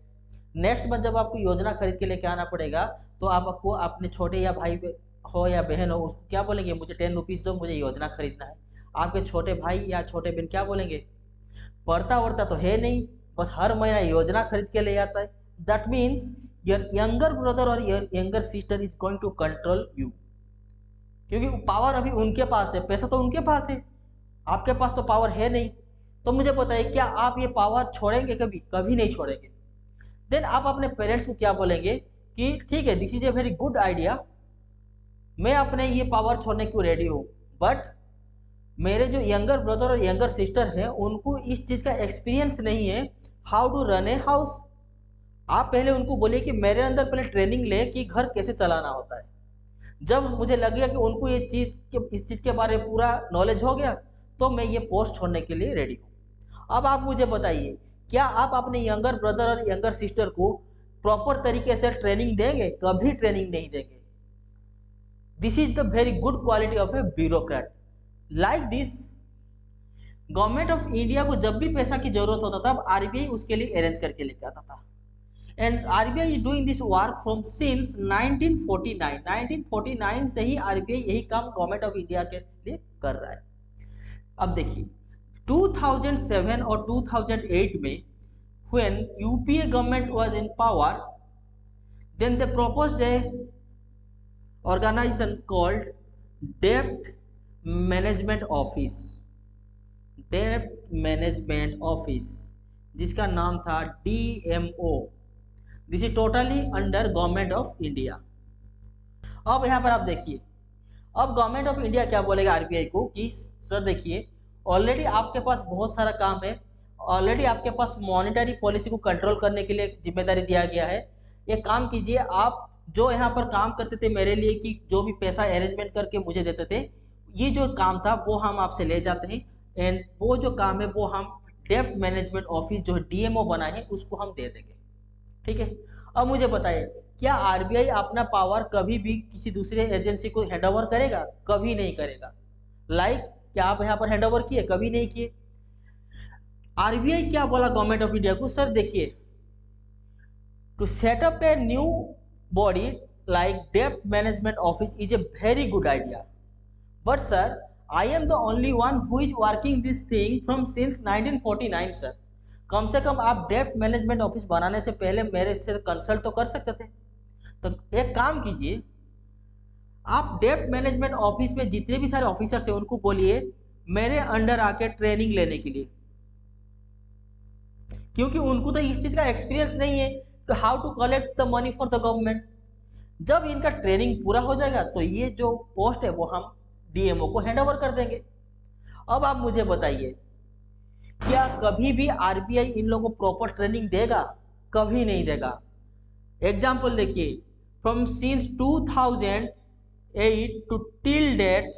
Speaker 1: नेक्स्ट मंथ जब आपको योजना खरीद के लेके आना पड़ेगा, तो आप आपको अपने छोटे या भाई हो या बहन हो, उसको क्या बोलेंगे? मुझे 10 रुपीज़ दो, मुझे योजना खरीदना है। आपके छोटे भाई या छोटे बहन क्या बोलेंगे? पढ़ता वढ़ता तो है नहीं, बस हर महीना योजना खरीद के ले आता है। That means your younger brother और your younger sister is going to control you, क्योंकि पावर अभी उनके पास है, पैसा तो उनके पास है, आपके पास तो पावर है नहीं। तो मुझे बताइए, क्या आप ये पावर छोड़ेंगे? कभी कभी नहीं छोड़ेंगे। देन आप अपने पेरेंट्स को क्या बोलेंगे कि ठीक है, this is a very good idea, मैं अपने ये पावर छोड़ने को रेडी हूँ, बट मेरे जो यंगर ब्रदर और यंगर सिस्टर है उनको इस चीज़ का एक्सपीरियंस नहीं है, how to run a house. आप पहले उनको बोलिए कि मेरे अंदर पहले ट्रेनिंग ले कि घर कैसे चलाना होता है। जब मुझे लगेगा कि उनको ये चीज़ के इस चीज़ के बारे में पूरा नॉलेज हो गया, तो मैं ये पोस्ट छोड़ने के लिए रेडी हूँ। अब आप मुझे बताइए, क्या आप अपने यंगर ब्रदर और यंगर सिस्टर को प्रॉपर तरीके से ट्रेनिंग देंगे? कभी ट्रेनिंग नहीं देंगे। This is the very good quality of A bureaucrat. Like this, government of India को जब भी पैसा की जरूरत होता था, तब आरबीआई उसके लिए अरेंज करके लेके आता था। And RBI is doing this work from since 1949। 1949 से ही आरबीआई यही काम गवर्नमेंट ऑफ इंडिया के लिए कर रहा है। अब देखिए 2007 और 2008 में when UPA government was in power, then they proposed a organization called Debt Management Office, डेब्ट मैनेजमेंट ऑफिस, जिसका नाम था DMO। This is totally under government of India. अब यहाँ पर आप देखिए, अब गवर्नमेंट ऑफ इंडिया क्या बोलेगा आरबीआई को कि सर देखिए, ऑलरेडी आपके पास बहुत सारा काम है, ऑलरेडी आपके पास मॉनेटरी पॉलिसी को कंट्रोल करने के लिए जिम्मेदारी दिया गया है। एक काम कीजिए, आप जो यहाँ पर काम करते थे मेरे लिए कि जो भी पैसा अरेंजमेंट करके मुझे देते थे, ये जो काम था वो हम आपसे ले जाते हैं, एंड वो जो काम है वो हम डेब्ट मैनेजमेंट ऑफिस जो DMO बनाए हैं उसको हम दे देंगे। ठीक है। अब मुझे बताइए, क्या आरबीआई अपना पावर कभी भी किसी दूसरे एजेंसी को हैंडओवर करेगा? कभी नहीं करेगा। क्या आप यहाँ पर हैंडओवर किए? कभी नहीं किए। आरबीआई क्या बोला गवर्नमेंट ऑफ इंडिया को? सर देखिए, to set up a new body like डेब्ट management office is a very good idea, but sir I am the only one who is working this thing from since 1949 sir. कम से कम आप डेब्ट मैनेजमेंट ऑफिस बनाने से पहले मेरे से कंसल्ट तो कर सकते थे। तो एक काम कीजिए, आप डेब्ट मैनेजमेंट ऑफिस में जितने भी सारे ऑफिसर्स हैं उनको बोलिए मेरे अंडर आके ट्रेनिंग लेने के लिए, क्योंकि उनको तो इस चीज का एक्सपीरियंस नहीं है तो how to collect the money for the government. जब इनका ट्रेनिंग पूरा हो जाएगा तो ये जो पोस्ट है वो हम DMO को हैंडओवर कर देंगे। अब आप मुझे बताइए, क्या कभी भी आरबीआई इन लोगों को प्रॉपर ट्रेनिंग देगा? कभी नहीं देगा। एग्जाम्पल देखिए, from since 2008 to till date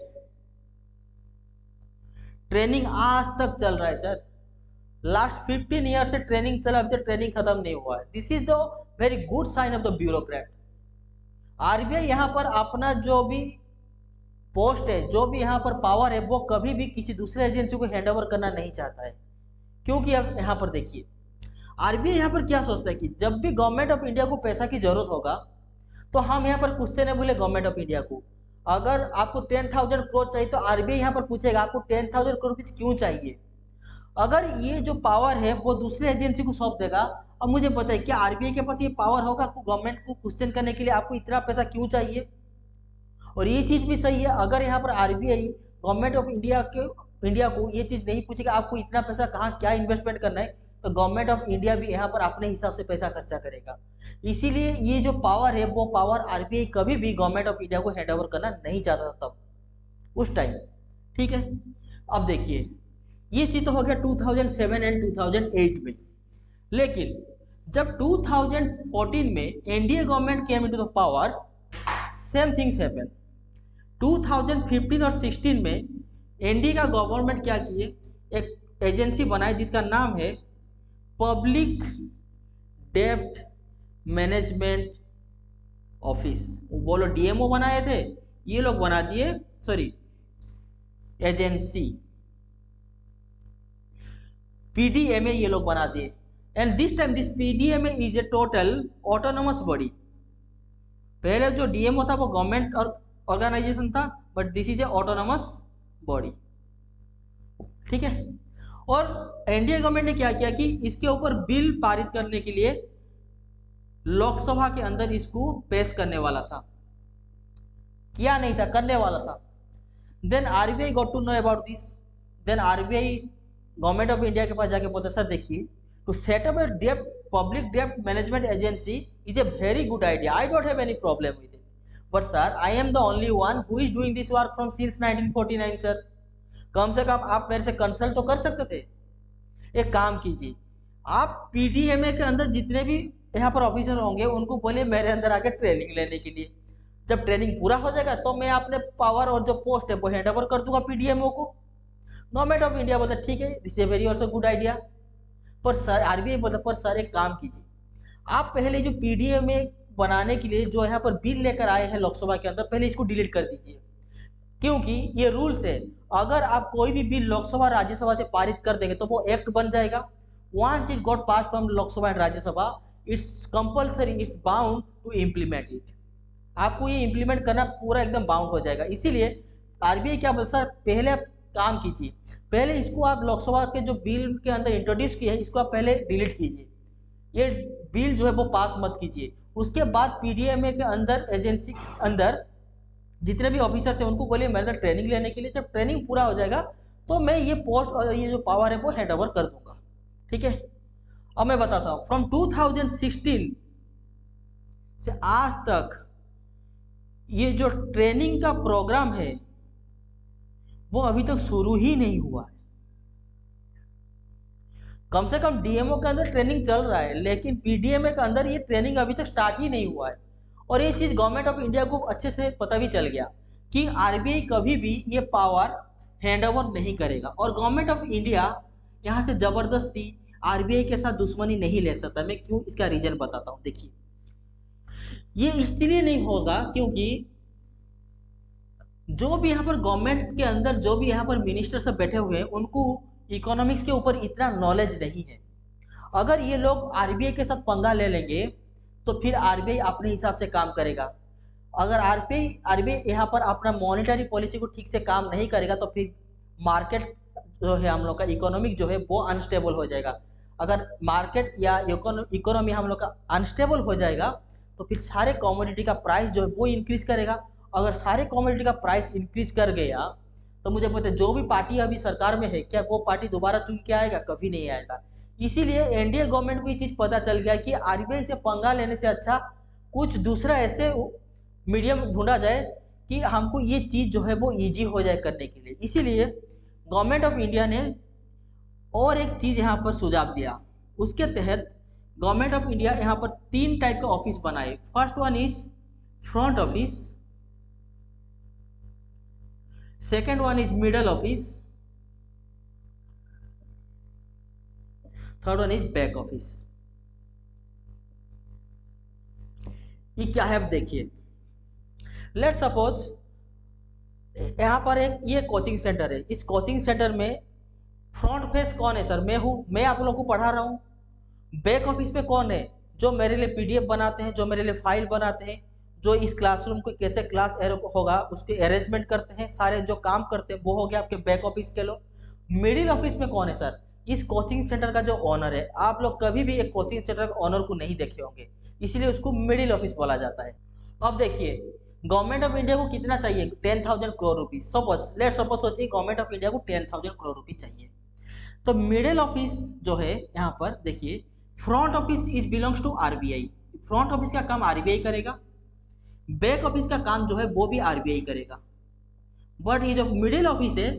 Speaker 1: training आज तक चल रहा है सर। लास्ट 15 ईयर से ट्रेनिंग चला, अभी तक ट्रेनिंग खत्म नहीं हुआ है। This is the very good sign of the bureaucrat. RBI यहाँ पर अपना जो भी पोस्ट है, जो भी यहाँ पर पावर है, वो कभी भी किसी दूसरे एजेंसी को हैंडओवर करना नहीं चाहता है। क्योंकि अब यहाँ पर देखिए, आरबीआई यहाँ पर क्या सोचता है कि जब भी गवर्नमेंट ऑफ इंडिया को पैसा की जरूरत होगा तो हम यहाँ पर पूछते नहीं बोले गवर्नमेंट ऑफ इंडिया को, अगर आपको 10,000 करोड़ चाहिए तो आरबीआई यहाँ पर पूछेगा आपको 10,000 करोड़ रुपीज क्यों चाहिए। अगर ये जो पावर है वो दूसरे एजेंसी को सौंप देगा। अब मुझे बताइए, क्या आरबीआई के पास ये पावर होगा आपको गवर्नमेंट को क्वेश्चन करने के लिए आपको इतना पैसा क्यों चाहिए? और ये चीज भी सही है, अगर यहाँ पर आरबीआई गवर्नमेंट ऑफ इंडिया को ये चीज नहीं पूछेगा आपको इतना पैसा कहाँ क्या इन्वेस्टमेंट करना है, तो गवर्नमेंट ऑफ इंडिया भी यहाँ पर अपने हिसाब से पैसा खर्चा करेगा। इसीलिए ये जो पावर है वो पावर आरबीआई कभी भी गवर्नमेंट ऑफ इंडिया को हैंडओवर करना नहीं चाहता था तब उस टाइम। ठीक है। अब देखिए, ये चीज तो हो गया 2007 एंड 2008 में, लेकिन जब 2014 में NDA government came into the power, same things happen. 2015 और 16 में एनडीए का गवर्नमेंट क्या किए, एक एजेंसी बनाई जिसका नाम है पब्लिक डेब्ट मैनेजमेंट ऑफिस। वो लोग डीएमओ बनाए थे, ये लोग बना दिए, सॉरी एजेंसी, पीडीएमए ये लोग बना दिए। And this time this PDMA is a total autonomous body. पहले जो डीएमओ था वो गवर्नमेंट और ऑर्गेनाइजेशन था, but this is a autonomous body. ठीक है। और इंडियन गवर्नमेंट ने क्या किया कि इसके ऊपर बिल पारित करने के लिए लोकसभा के अंदर इसको पेश करने वाला था, किया नहीं था, करने वाला था। Then RBI got to know about this. Then RBI government of India के पास जाके बोलता सर देखिए, to set up A dept public dept management agency is a very good idea, I don't have any problem with it, but sir I am the only one who is doing this work from since 1949 sir. कम से कम आप मेरे से कंसल्ट तो कर सकते थे। एक काम कीजिए, आप पीडीएमए के अंदर जितने भी यहाँ पर ऑफिसर होंगे उनको बोलिए मेरे अंदर आके ट्रेनिंग लेने के लिए। जब ट्रेनिंग पूरा हो जाएगा तो मैं अपने पावर और जो पोस्ट है वो हैंड ओवर कर दूंगा पीडीएमओ को। गवर्नमेंट ऑफ इंडिया बोलता ठीक है, this a very also good idea. पर सर आरबीआई बोलता पर सर एक काम कीजिए, आप पहले जो पीडीएमए बनाने के लिए जो यहाँ पर बिल लेकर आए हैं लोकसभा के अंदर, पहले इसको डिलीट कर दीजिए, क्योंकि ये रूल्स है। अगर आप कोई भी बिल लोकसभा राज्यसभा से पारित कर देंगे तो वो एक्ट बन जाएगा। Once it got pass from Lok Sabha and Rajya Sabha, it's compulsory, it's bound to implement it. आपको ये इम्प्लीमेंट करना पूरा एकदम बाउंड हो जाएगा। इसीलिए आरबीआई क्या बोलता सर पहले काम कीजिए, पहले इसको आप लोकसभा के जो बिल के अंदर इंट्रोड्यूस किए हैं इसको आप पहले डिलीट कीजिए, ये बिल जो है वो पास मत कीजिए। उसके बाद पीडीएमए के अंदर एजेंसी के अंदर जितने भी ऑफिसर्स हैं उनको बोलिए मेरे ट्रेनिंग लेने के लिए। जब ट्रेनिंग पूरा हो जाएगा तो मैं ये पोस्ट और ये जो पावर है वो हैंड ओवर कर दूंगा। ठीक है। अब मैं बताता हूँ, फ्रॉम 2016 से आज तक ये जो ट्रेनिंग का प्रोग्राम है वो अभी तक शुरू ही नहीं हुआ है। कम से कम डीएमओ के अंदर ट्रेनिंग चल रहा है, लेकिन पीडीएमए के अंदर ये ट्रेनिंग अभी तक स्टार्ट ही नहीं हुआ है। और ये चीज गवर्नमेंट ऑफ इंडिया को अच्छे से पता भी चल गया कि आरबीआई कभी भी ये पावर हैंड ओवर नहीं करेगा। और गवर्नमेंट ऑफ इंडिया यहाँ से जबरदस्ती आरबीआई के साथ दुश्मनी नहीं ले सकता। मैं क्यों, इसका रीजन बताता हूँ। देखिए, ये इसलिए नहीं होगा क्योंकि जो भी यहाँ पर गवर्नमेंट के अंदर जो भी यहाँ पर मिनिस्टर सब बैठे हुए हैं उनको इकोनॉमिक्स के ऊपर इतना नॉलेज नहीं है। अगर ये लोग आरबीआई के साथ पंगा ले लेंगे तो फिर आरबीआई अपने हिसाब से काम करेगा। अगर आरबीआई यहाँ पर अपना मॉनेटरी पॉलिसी को ठीक से काम नहीं करेगा तो फिर मार्केट जो है हम लोग का इकोनॉमिक जो है वो अनस्टेबल हो जाएगा। अगर मार्केट या इकोनॉमी हम लोग का अनस्टेबल हो जाएगा तो फिर सारे कमोडिटी का प्राइस जो है वो इंक्रीज करेगा। अगर सारे कमोडिटी का प्राइस इंक्रीज कर गया तो मुझे पता है जो भी पार्टी अभी सरकार में है क्या वो पार्टी दोबारा चुन के आएगा? कभी नहीं आएगा। इसीलिए एनडीए गवर्नमेंट को ये चीज पता चल गया कि आरबीआई से पंगा लेने से अच्छा कुछ दूसरा ऐसे मीडियम ढूंढा जाए कि हमको ये चीज जो है वो इजी हो जाए करने के लिए। इसीलिए गवर्नमेंट ऑफ इंडिया ने और एक चीज यहाँ पर सुझाव दिया। उसके तहत गवर्नमेंट ऑफ इंडिया यहाँ पर 3 टाइप का ऑफिस बनाए। First one is front office, second one is middle office, third one is back office. ये क्या है अब देखिए, लेट सपोज यहाँ पर एक ये कोचिंग सेंटर है। इस कोचिंग सेंटर में फ्रंट फेस कौन है सर? मैं हूँ, मैं आप लोगों को पढ़ा रहा हूँ। बैक ऑफिस पे कौन है? जो मेरे लिए पीडीएफ बनाते हैं, जो मेरे लिए फाइल बनाते हैं, जो इस क्लासरूम को कैसे क्लास होगा उसके अरेंजमेंट करते हैं, सारे जो काम करते हैं वो हो गया आपके बैक ऑफिस के लोग। मिडिल ऑफिस में कौन है सर? इस कोचिंग सेंटर का जो ओनर है। आप लोग कभी भी एक कोचिंग सेंटर के ओनर को नहीं देखे होंगे, इसलिए उसको मिडिल ऑफिस बोला जाता है। अब देखिए, गवर्नमेंट ऑफ इंडिया को कितना चाहिए? 10,000 करोड़ रुपीज। सपोज सोचिए गवर्नमेंट ऑफ इंडिया को 10,000 करोड़ रुपीज चाहिए। तो मिडिल ऑफिस जो है यहाँ पर देखिए, front office is belongs to RBI. Front office का काम आरबीआई करेगा, बैक ऑफिस का काम जो है वो भी आरबीआई करेगा। बट ये जो मिडिल ऑफिस है,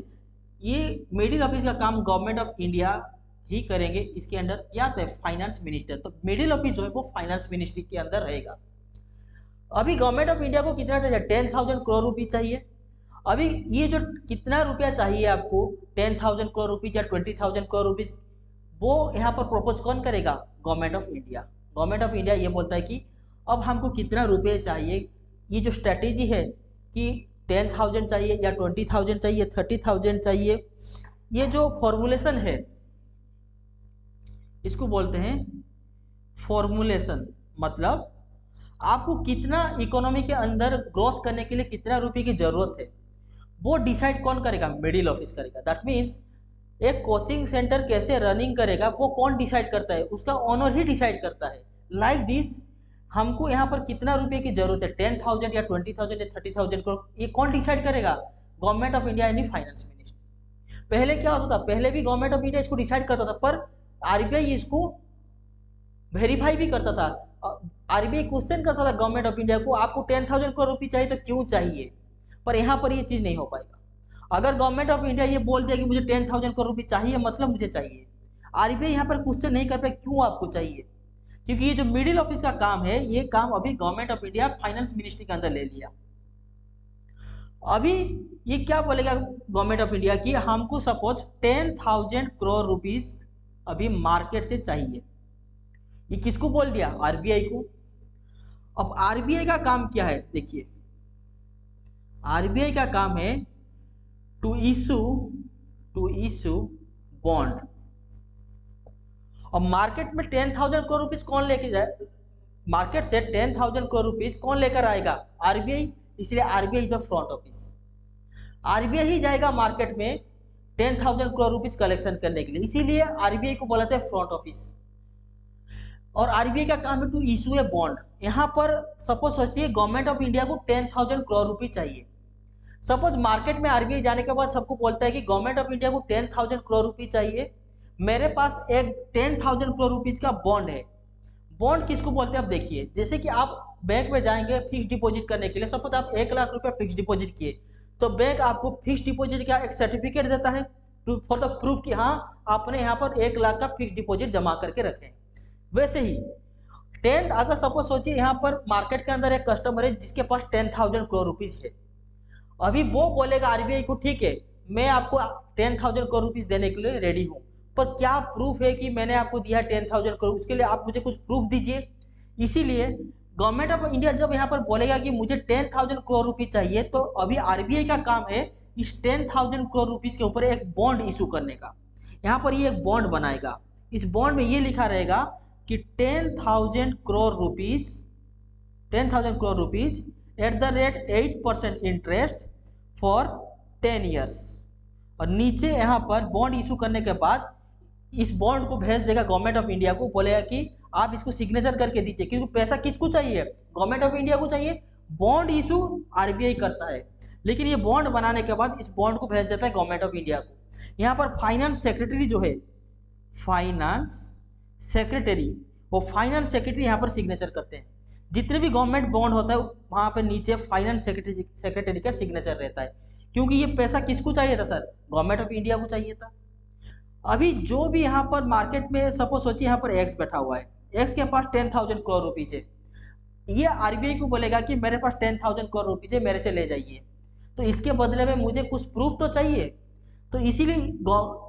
Speaker 1: ये मिडिल ऑफिस का काम गवर्नमेंट ऑफ इंडिया ही करेंगे। इसके अंडर क्या है? Finance minister. तो मिडिल ऑफिस जो है वो फाइनेंस मिनिस्ट्री के अंदर रहेगा। अभी गवर्नमेंट ऑफ इंडिया को कितना चाहिए? 10,000 करोड़ रुपीज चाहिए। अभी ये जो कितना रुपया चाहिए आपको, 10,000 करोड़ रुपीज या 20,000 करोड़ रुपीज, वो यहाँ पर प्रपोज कौन करेगा? Government of India. Government of India ये बोलता है कि अब हमको कितना रुपये चाहिए। ये जो स्ट्रेटेजी है कि 10,000 चाहिए या 20,000 चाहिए, 30,000 चाहिए। ये जो फॉर्मूलेशन है इसको बोलते हैं फॉर्मूलेशन। मतलब आपको कितना इकोनॉमी के अंदर ग्रोथ करने के लिए कितना रुपए की जरूरत है, वो डिसाइड कौन करेगा? मिडिल ऑफिस करेगा। दैट मीन्स एक कोचिंग सेंटर कैसे रनिंग करेगा वो कौन डिसाइड करता है? उसका ओनर ही डिसाइड करता है। लाइक दिस, हमको यहाँ पर कितना रुपए की जरूरत है, 10,000 या 20,000 या 30,000 को, ये कौन डिसाइड करेगा? गवर्नमेंट ऑफ इंडिया यानी फाइनेंस मिनिस्टर। पहले क्या होता था? पहले भी गवर्नमेंट ऑफ इंडिया इसको डिसाइड करता था, पर आरबीआई इसको वेरीफाई भी करता था। आरबीआई क्वेश्चन करता था गवर्नमेंट ऑफ इंडिया को, आपको 10,000 करोड़ रुपये चाहिए तो क्यों चाहिए? पर यहाँ पर ये चीज नहीं हो पाएगा। अगर गवर्नमेंट ऑफ इंडिया ये बोल दिया कि मुझे 10,000 करोड़ रुपये चाहिए, मतलब मुझे चाहिए, आरबीआई यहाँ पर क्वेश्चन नहीं कर पाए क्यों आपको चाहिए, क्योंकि ये जो मिडिल ऑफिस का काम है, ये काम अभी government of India finance ministry के अंदर ले लिया। अभी ये क्या बोलेगा गवर्नमेंट ऑफ इंडिया की, हमको सपोज 10,000 करोड़ रुपीस अभी मार्केट से चाहिए। ये किसको बोल दिया? आरबीआई को। अब आरबीआई का काम क्या है? देखिए, आरबीआई का काम है टू इशू बॉन्ड। अब मार्केट में 10,000 करोड़ रुपीज कौन लेके जाए? मार्केट से 10,000 करोड़ रुपीज कौन लेकर आएगा? आरबीआई। इसलिए RBI is the front office. RBI ही जाएगा मार्केट में 10,000 करोड़ रुपीज कलेक्शन करने के लिए, इसीलिए आरबीआई को बोला था फ्रंट ऑफिस। और आरबीआई का काम है टू इशू ए बॉन्ड। यहाँ पर सपोज सोचिए गवर्नमेंट ऑफ इंडिया को 10,000 करोड़ रुपए चाहिए। सपोज मार्केट में आरबीआई जाने के बाद सबको बोलता है कि गवर्नमेंट ऑफ इंडिया को 10,000 करोड़ रुपए चाहिए, मेरे पास एक 10,000 करोड़ रुपीज का बॉन्ड है। बॉन्ड किसको बोलते हैं? अब देखिए, जैसे कि आप बैंक में जाएंगे फिक्स डिपॉजिट करने के लिए, सपोज आप 1 लाख रुपया फिक्स डिपॉजिट किए, तो बैंक आपको फिक्स डिपॉजिट का एक सर्टिफिकेट देता है फॉर द प्रूफ कि हाँ आपने यहाँ पर 1 लाख का फिक्स डिपॉजिट जमा करके रखे। वैसे ही 10, अगर सपोज सोचिए यहाँ पर मार्केट के अंदर एक कस्टमर है जिसके पास 10,000 करोड़ रुपीज है। अभी वो बोलेगा आरबीआई को, ठीक है मैं आपको 10,000 करोड़ रुपीज देने के लिए रेडी हूँ, पर क्या प्रूफ है कि मैंने आपको दिया 10,000 करोड़? उसके लिए आप मुझे कुछ प्रूफ दीजिए। इसीलिए गवर्नमेंट ऑफ इंडिया जब यहाँ पर बोलेगा कि मुझे 10,000 करोड़ रुपीज चाहिए, तो अभी आरबीआई का काम है इस 10,000 करोड़ रुपीज के ऊपर एक बॉन्ड इशू करने का। यहाँ पर ये एक बॉन्ड बनाएगा। इस बॉन्ड में ये लिखा रहेगा कि 10,000 crore rupees at the rate 8% interest for 10 years. और नीचे यहाँ पर बॉन्ड इशू करने के बाद इस बॉन्ड को भेज देगा गवर्नमेंट ऑफ इंडिया को, बोलेगा कि आप इसको सिग्नेचर करके दीजिए, क्योंकि पैसा किसको चाहिए? गवर्नमेंट ऑफ इंडिया को चाहिए। बॉन्ड इशू आरबीआई करता है, लेकिन ये बॉन्ड बनाने के बाद इस बॉन्ड को भेज देता है गवर्नमेंट ऑफ इंडिया को। यहाँ पर फाइनेंस सेक्रेटरी जो है, फाइनेंस सेक्रेटरी, वो फाइनेंस सेक्रेटरी यहाँ पर सिग्नेचर करते हैं। जितने भी गवर्नमेंट बॉन्ड होता है वहाँ पर नीचे फाइनेंस सेक्रेटरी का सिग्नेचर रहता है, क्योंकि ये पैसा किसको चाहिए था सर? गवर्नमेंट ऑफ इंडिया को चाहिए था। अभी जो भी यहाँ पर मार्केट में सपोज सोचिए यहाँ पर एक्स बैठा हुआ है, एक्स के पास 10,000 करोड़ रुपीज है, ये आरबीआई को बोलेगा कि मेरे पास 10,000 करोड़ रुपीज है, मेरे से ले जाइए, तो इसके बदले में मुझे कुछ प्रूफ तो चाहिए। तो इसीलिए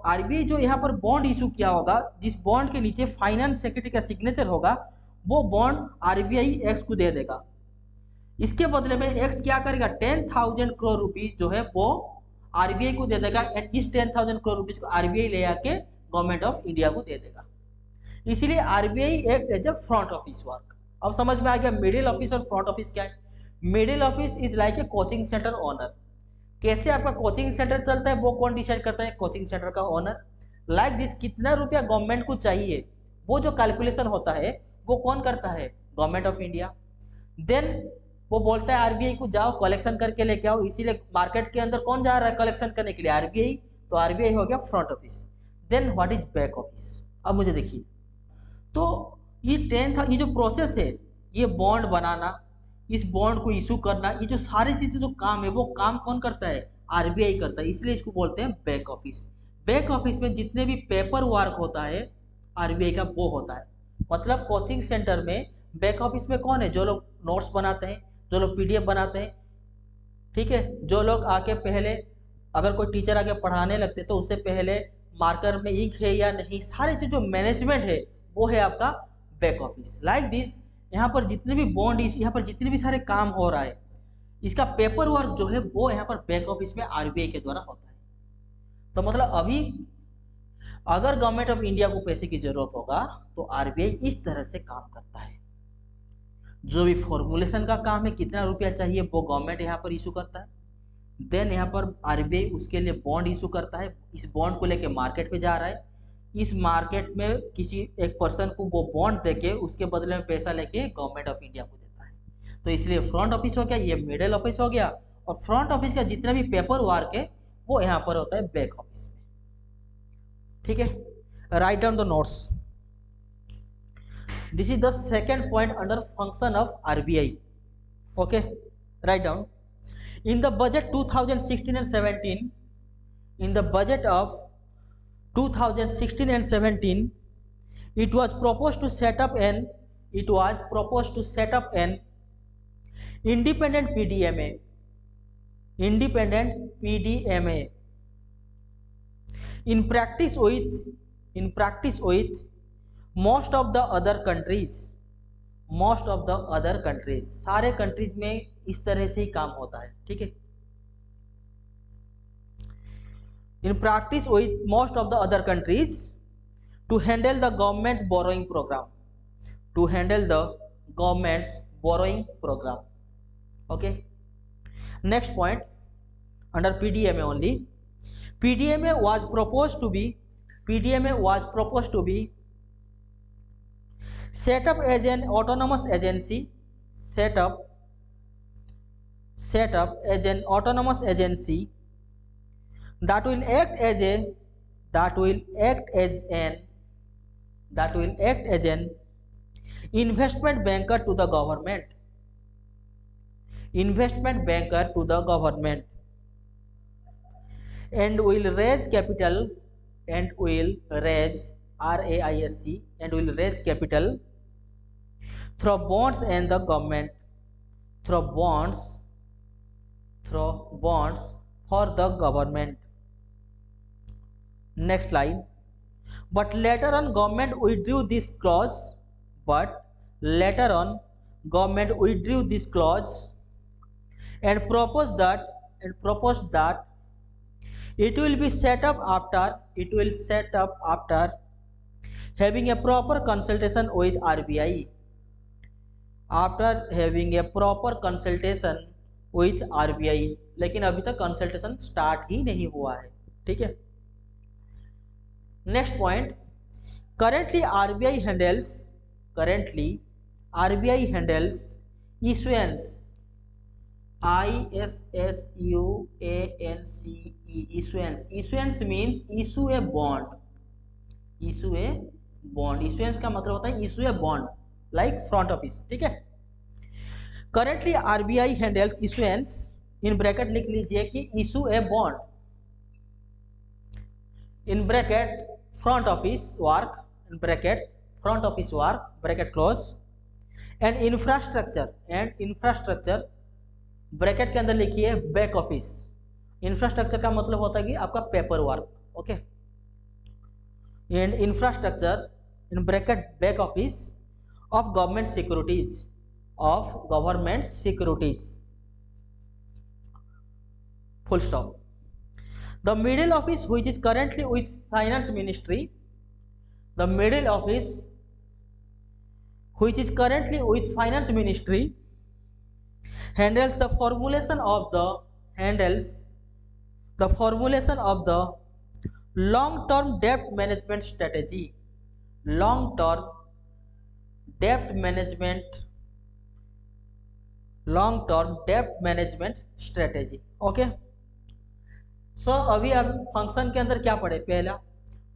Speaker 1: आरबीआई जो यहाँ पर बॉन्ड इशू किया होगा, जिस बॉन्ड के नीचे फाइनेंस सेक्रेटरी का सिग्नेचर होगा, वो बॉन्ड आरबीआई एक्स को दे देगा। इसके बदले में एक्स क्या करेगा? 10,000 करोड़ रुपीज जो है वो आरबीआई को दे देगा, एंड इस 10,000 करोड़ रुपीज को आरबीआई ले आके गवर्नमेंट ऑफ इंडिया को दे देगा। इसीलिए RBI act as a front office work. अब समझ में आ गया मिडिल ऑफिस और फ्रंट ऑफिस क्या है? Middle office is like a coaching centre owner. कैसे आपका कोचिंग सेंटर चलता है वो कौन डिसाइड करता है? कोचिंग सेंटर का ओनर। लाइक दिस, कितना रुपया गवर्नमेंट को चाहिए वो जो कैलकुलेशन होता है वो कौन करता है? Government of India. देन वो बोलता है आरबीआई को जाओ कलेक्शन करके लेके आओ, इसीलिए मार्केट के अंदर कौन जा रहा है कलेक्शन करने के लिए? आरबीआई। तो आरबीआई हो गया front office. Then what is back office? अब मुझे देखिए, तो ये जो प्रोसेस है, ये बॉन्ड बनाना, इस बॉन्ड को इशू करना, ये जो सारी चीजें जो काम है वो काम कौन करता है? आरबीआई करता है, इसलिए इसको बोलते हैं बैक ऑफिस। बैक ऑफिस में जितने भी पेपर वर्क होता है आरबीआई का वो होता है। मतलब कोचिंग सेंटर में बैक ऑफिस में कौन है? जो लोग नोट्स बनाते हैं, जो लोग पीडीएफ बनाते हैं, ठीक है, जो लोग आके पहले अगर कोई टीचर आके पढ़ाने लगते तो उससे पहले मार्कर में इंक है या नहीं, सारे जो मैनेजमेंट है वो है आपका बैक ऑफिस। लाइक दिस, यहाँ पर जितने भी बॉन्ड, यहाँ पर जितने भी सारे काम हो रहा है, इसका पेपर वर्क जो है वो यहाँ पर बैक ऑफिस में आरबीआई के द्वारा होता है। तो मतलब अभी अगर गवर्नमेंट ऑफ इंडिया को पैसे की जरूरत होगा तो आरबीआई इस तरह से काम करता है। जो भी फॉर्मुलेशन का काम है, कितना रुपया चाहिए वो गवर्नमेंट यहाँ पर इशू करता है। देन यहाँ पर आरबीआई उसके लिए बॉन्ड इशू करता है, इस बॉन्ड को लेके मार्केट पे जा रहा है, इस मार्केट में किसी एक पर्सन को वो बॉन्ड देके उसके बदले में पैसा लेके गवर्नमेंट ऑफ इंडिया को देता है। तो इसलिए फ्रंट ऑफिस हो गया, ये मिडिल ऑफिस हो गया, और फ्रंट ऑफिस का जितना भी पेपर वर्क है वो यहाँ पर होता है बैक ऑफिस में। ठीक है, write down the notes. This is the second point under function of RBI. Okay, write down. In the budget 2016 and 17, in the budget of 2016 and 17, it was proposed to set up an independent PDMA. In practice with most of the other countries, सारे कंट्रीज में इस तरह से ही काम होता है। ठीक है, in practice with most of the other countries to handle the government borrowing program, okay, next point under PDMA only. PDMA was proposed to be set up as an autonomous agency, that will act as an investment banker to the government, and will raise capital, RAISC, and will raise capital through bonds and the government, for the government. Next line. But later on government withdrew this clause, and proposed that it will set up after having a proper consultation with RBI, लेकिन अभी तक कंसल्टेशन स्टार्ट ही नहीं हुआ है। ठीक है, next point. currently RBI handles issuance, issuance means issue a bond, issuance का मतलब होता है issue a bond like front office। ठीक है, currently RBI handles issuance, in bracket लिख लीजिए कि issue a bond, in bracket front office work, bracket close, and infrastructure bracket के अंदर लिखिए बैक ऑफिस। इंफ्रास्ट्रक्चर का मतलब होता है कि आपका paper work. Okay, and infrastructure in bracket back office of government securities, full stop. The middle office, which is currently with finance ministry, handles the formulation of the long-term debt management strategy, okay. So अभी आप फंक्शन के अंदर क्या पढ़े? पहला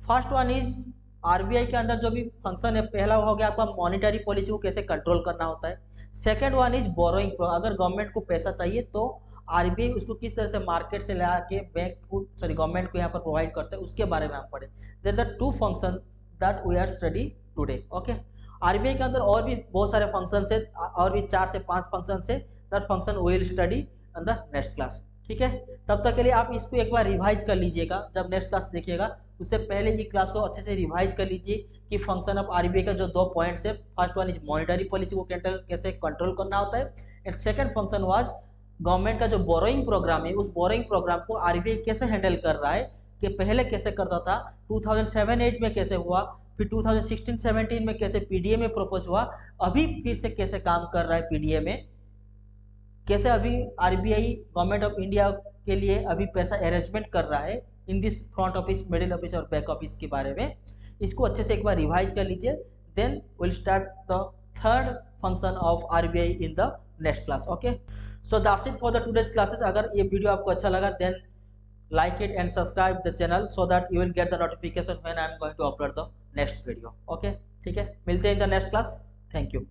Speaker 1: फर्स्ट वन इज आरबीआई के अंदर जो भी फंक्शन है, पहला हो गया आपका मॉनिटरी पॉलिसी को कैसे कंट्रोल करना होता है। सेकंड वन इज बोरोइंग, अगर गवर्नमेंट को पैसा चाहिए तो आरबीआई उसको किस तरह से मार्केट से ला के गवर्नमेंट को यहाँ पर प्रोवाइड करता है, उसके बारे में हम पढ़े। There are two function that we are study today. Okay, RBI के अंदर और भी बहुत सारे फंक्शन है, और भी 4 से 5 फंक्शन है। That function we will study in the next class. ठीक है, तब तक के लिए आप इसको एक बार रिवाइज कर लीजिएगा। जब नेक्स्ट क्लास देखिएगा उससे पहले ये क्लास को अच्छे से रिवाइज कर लीजिए कि फंक्शन ऑफ आरबीआई का जो 2 पॉइंट्स है, first one is monetary policy को कैसे कंट्रोल करना होता है, and second function was government का जो बोरोइंग प्रोग्राम है, उस बोरोइंग प्रोग्राम को आरबीआई कैसे हैंडल कर रहा है, कि पहले कैसे करता था, 2007-8 में कैसे हुआ, फिर 2016-17 में कैसे पीडीए में प्रपोज हुआ, अभी फिर से कैसे काम कर रहा है पीडीए में, कैसे अभी आरबीआई गवर्नमेंट ऑफ इंडिया के लिए अभी पैसा अरेंजमेंट कर रहा है in this front office, middle office और बैक ऑफिस के बारे में। इसको अच्छे से एक बार रिवाइज कर लीजिए, then will start the third function of RBI in the next class. Okay, so that's it for the today's classes. अगर ये वीडियो आपको अच्छा लगा then like it and subscribe the channel so that you will get the notification when I am going to upload the next video. Okay, ठीक है, मिलते हैं in the next class. Thank you.